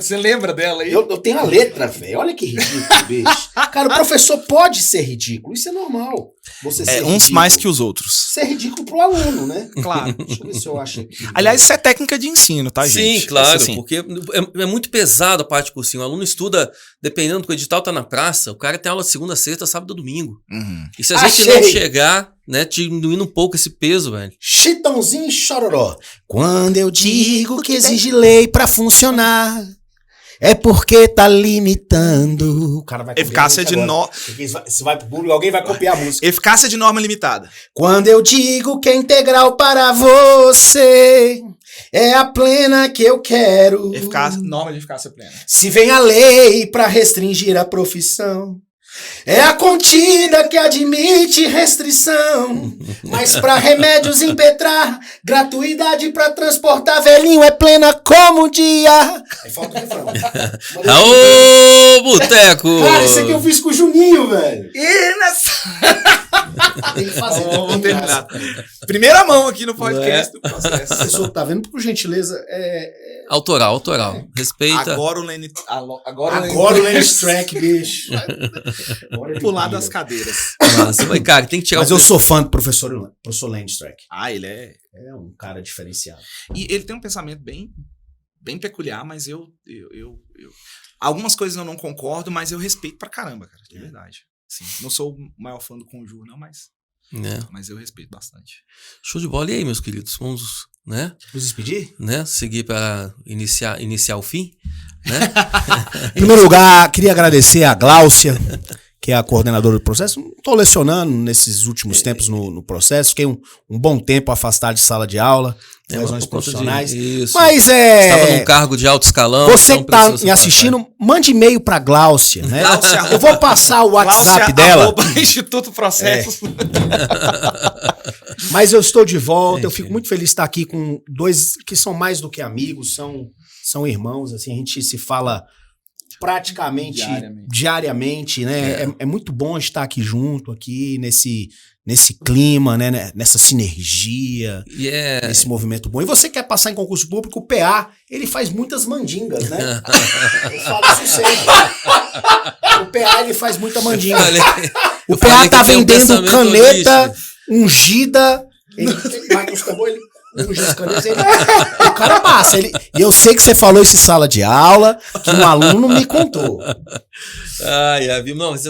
Você lembra dela aí? Eu tenho a letra, velho. Olha que ridículo, bicho. Cara, o professor pode ser ridículo. Isso é normal. Você ser uns ridículo. mais que os outros. Ser ridículo pro aluno, né? Claro. Deixa eu ver se eu acho aqui. Aliás, isso é técnica de ensino, tá, gente? Sim, claro, assim. porque é muito pesado a parte de cursinho. O aluno estuda, dependendo do que o edital tá na praça, o cara tem aula de segunda, sexta, sábado e domingo. Uhum. E se a gente não chegar, né, diminuindo um pouco esse peso, velho. Chitãozinho Chororó. Quando eu digo que exige lei pra funcionar, é porque tá limitando. O cara vai eficácia de norma. Se vai pro público, alguém vai copiar a música. Eficácia de norma limitada. Quando eu digo que é integral para você, é a plena que eu quero. Norma de eficácia plena. Se vem a lei pra restringir a profissão, É a contida que admite restrição, mas pra remédios impetrar, gratuidade pra transportar velhinho é plena como o dia. Aí falta o refrão. Aô, boteco! Cara, isso aqui eu fiz com o Juninho, velho. Tem que fazer. Vamos terminar. Primeira mão aqui no podcast do processo. Pessoa, tá vendo? Por gentileza, Autoral. Respeita. Agora o Lenny... Agora o Lenny Track, bicho. pular das cadeiras. Nossa, mas, cara, tem que tirar Mas eu sou fã do professor Lenny Track. Ah, ele é... É um cara diferenciado. E ele tem um pensamento bem peculiar, mas eu... Algumas coisas eu não concordo, mas eu respeito pra caramba, cara. De verdade. Sim, não sou o maior fã do Conjuro, não, mas eu respeito bastante. Show de bola. E aí, meus queridos? Vamos, né? Nos despedir? Né? Seguir para iniciar o fim, né? Em primeiro lugar, queria agradecer a Gláucia, que é a coordenadora do processo. Estou lecionando nesses últimos tempos no processo. Fiquei um bom tempo afastado de sala de aula, razões profissionais. Isso. Mas Estava num cargo de alto escalão. Você então que está precisou me assistindo, mande e-mail para Gláucia, né? Gláucia, eu vou passar o WhatsApp dela. Instituto Processos. Mas eu estou de volta. Eu fico muito feliz de estar aqui com dois que são mais do que amigos, são irmãos. Assim, a gente se fala praticamente diariamente, né? É muito bom estar aqui junto, aqui nesse clima, né? Nessa sinergia, nesse movimento bom. E você quer passar em concurso público, o PA, ele faz muitas mandingas, né? Eu falo isso sempre. O PA, ele faz muita mandinga. O PA tá vendendo caneta ungida. Marcos Cambô, ele ungiu as canetas. O cara passa. E eu sei que você falou isso em sala de aula, que um aluno me contou. Não, mas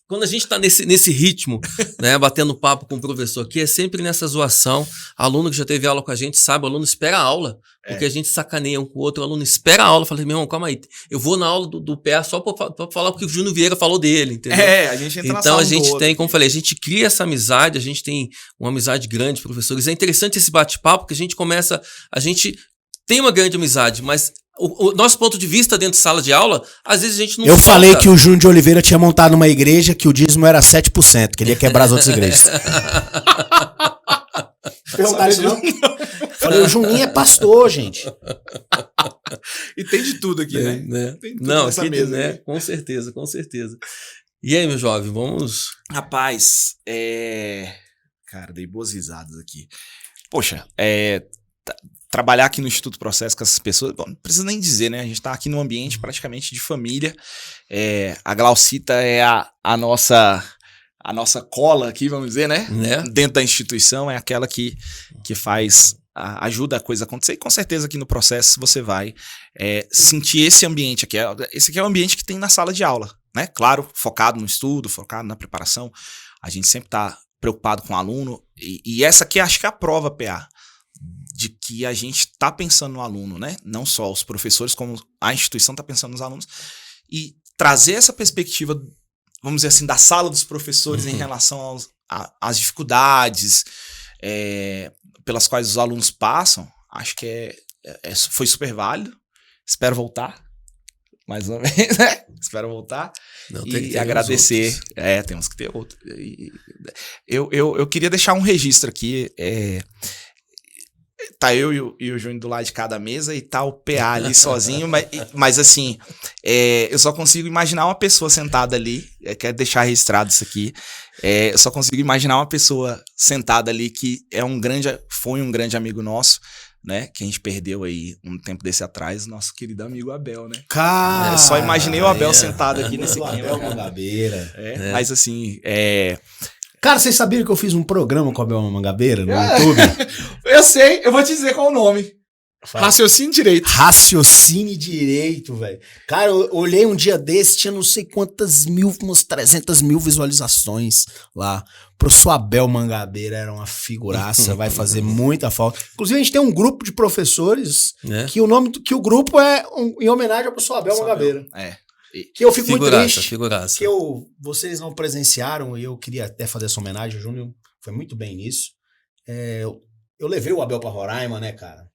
quando a gente tá nesse ritmo, né, batendo papo com o professor aqui, é sempre nessa zoação. Aluno que já teve aula com a gente sabe, o aluno espera a aula, porque a gente sacaneia um com o outro, o aluno espera a aula. Eu falei, meu irmão, calma aí, eu vou na aula do PA só pra falar o que o Júnior Vieira falou dele, entendeu? A gente entra na então sala a gente do tem, outro. como eu falei, a gente cria essa amizade, a gente tem uma amizade grande, professores. É interessante esse bate-papo, porque a gente tem uma grande amizade, mas o nosso ponto de vista dentro de sala de aula, às vezes a gente não Eu falei que o Júnior de Oliveira tinha montado uma igreja que o dízimo era 7%, que ele ia quebrar as outras igrejas. Perguntaram isso não? Falei, o Juninho é pastor, gente. E tem de tudo aqui, né? Tem de tudo Não, nessa aqui, mesa, né? né? Com certeza. E aí, meu jovem, vamos... Rapaz, cara, dei boas risadas aqui. Poxa, trabalhar aqui no Instituto Processo com essas pessoas, bom, não precisa nem dizer, né? A gente tá aqui num ambiente praticamente de família. A Glaucita é a nossa cola aqui, vamos dizer, né? Dentro da instituição, é aquela que faz, ajuda a coisa a acontecer. E com certeza aqui no processo você vai sentir esse ambiente aqui. Esse aqui é o ambiente que tem na sala de aula, né? Claro, focado no estudo, focado na preparação. A gente sempre tá preocupado com o aluno. E essa aqui acho que é a prova, PA, de que a gente tá pensando no aluno, né? Não só os professores, como a instituição tá pensando nos alunos. E trazer essa perspectiva, vamos dizer assim, da sala dos professores em relação às dificuldades pelas quais os alunos passam, acho que foi super válido. Espero voltar, mais uma vez, né? Espero voltar. Não, tem que ter agradecer. Temos que ter outro. Eu queria deixar um registro aqui. Tá eu e o Júnior do lado de cada mesa e tá o PA ali sozinho, mas assim, eu só consigo imaginar uma pessoa sentada ali, quero deixar registrado isso aqui, eu só consigo imaginar uma pessoa sentada ali que foi um grande amigo nosso, né, que a gente perdeu aí um tempo desse atrás, nosso querido amigo Abel, né? Cara, só imaginei o Abel sentado aqui nesse clima. Abel Mangabeira. Mas assim, Cara, vocês sabiam que eu fiz um programa com a Abel Mangabeira no YouTube? Eu sei, eu vou te dizer qual é o nome. Raciocínio Direito. Raciocínio Direito, velho. Cara, eu olhei um dia desse, tinha não sei quantas mil, umas 300 mil visualizações lá. Professor Abel Mangabeira era uma figuraça, vai fazer muita falta. Inclusive, a gente tem um grupo de professores que o nome que o grupo é em homenagem ao professor Abel Mangabeira. Que eu fico muito triste. Figuraça. Que vocês não presenciaram e eu queria até fazer essa homenagem. O Júnior foi muito bem nisso. Eu levei o Abel para Roraima, né, cara?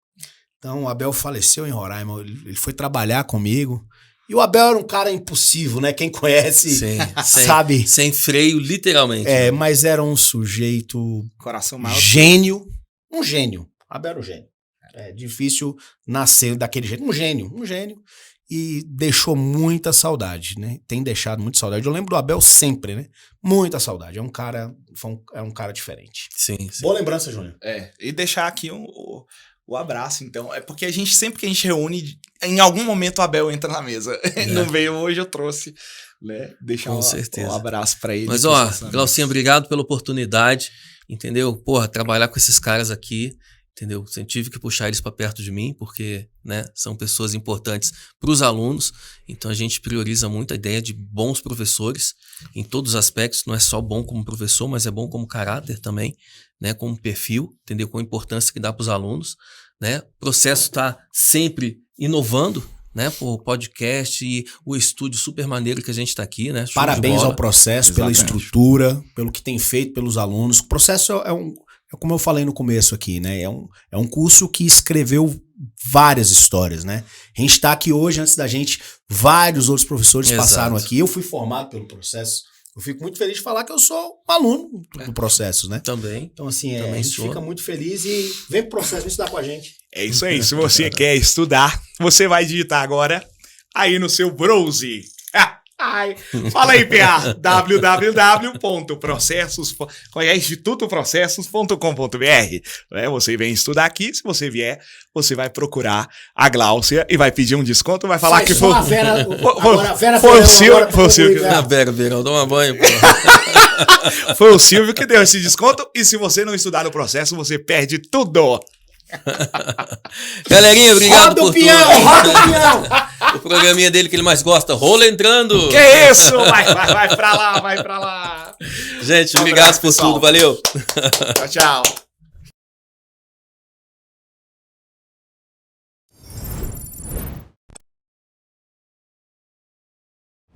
Então, o Abel faleceu em Roraima. Ele foi trabalhar comigo E o Abel era um cara impossível, né? Quem conhece sabe. Sem freio, literalmente. Mas era um sujeito... Coração maior. Gênio. Um gênio. Abel era um gênio. É difícil nascer daquele jeito. Um gênio. E deixou muita saudade, né? Tem deixado muita saudade. Eu lembro do Abel sempre, né? Muita saudade. É um cara diferente. Sim. Boa lembrança, Júnior. E deixar aqui o abraço, então. É porque sempre que a gente reúne, em algum momento o Abel entra na mesa. Não veio hoje, eu trouxe, né? Deixar um abraço pra ele. Mas, Glaucinha, obrigado pela oportunidade, entendeu? Porra, trabalhar com esses caras aqui, entendeu? Eu tive que puxar eles pra perto de mim, porque, né, são pessoas importantes pros alunos. Então, a gente prioriza muito a ideia de bons professores em todos os aspectos. Não é só bom como professor, mas é bom como caráter também, né, como perfil, entendeu? Com a importância que dá para os alunos, né? O processo está sempre inovando, né? Por podcast e o estúdio super maneiro que a gente está aqui, né? Parabéns ao processo, pela estrutura, pelo que tem feito pelos alunos. O processo é como eu falei no começo aqui, né? É um curso que escreveu várias histórias, né? A gente está aqui hoje, antes da gente, vários outros professores passaram aqui. Eu fui formado pelo processo. Eu fico muito feliz de falar que eu sou um aluno do processo, né? Também. Então, assim, a gente fica muito feliz e vem pro processo estudar com a gente. É isso aí. Se você quer estudar, você vai digitar agora aí no seu browser. Fala aí, PA. www.institutoprocessos.com.br. Você vem estudar aqui. Se você vier, você vai procurar a Gláucia e vai pedir um desconto. Vai falar que foi. Foi o Silvio. Vera, dá uma banho, pô. Foi o Silvio que deu esse desconto. E se você não estudar no processo, você perde tudo. Galerinha, obrigado por tudo. Roda o peão! O programinha dele que ele mais gosta, Rola Entrando. Que isso? Vai pra lá. Gente, obrigado por tudo. Valeu. Tchau.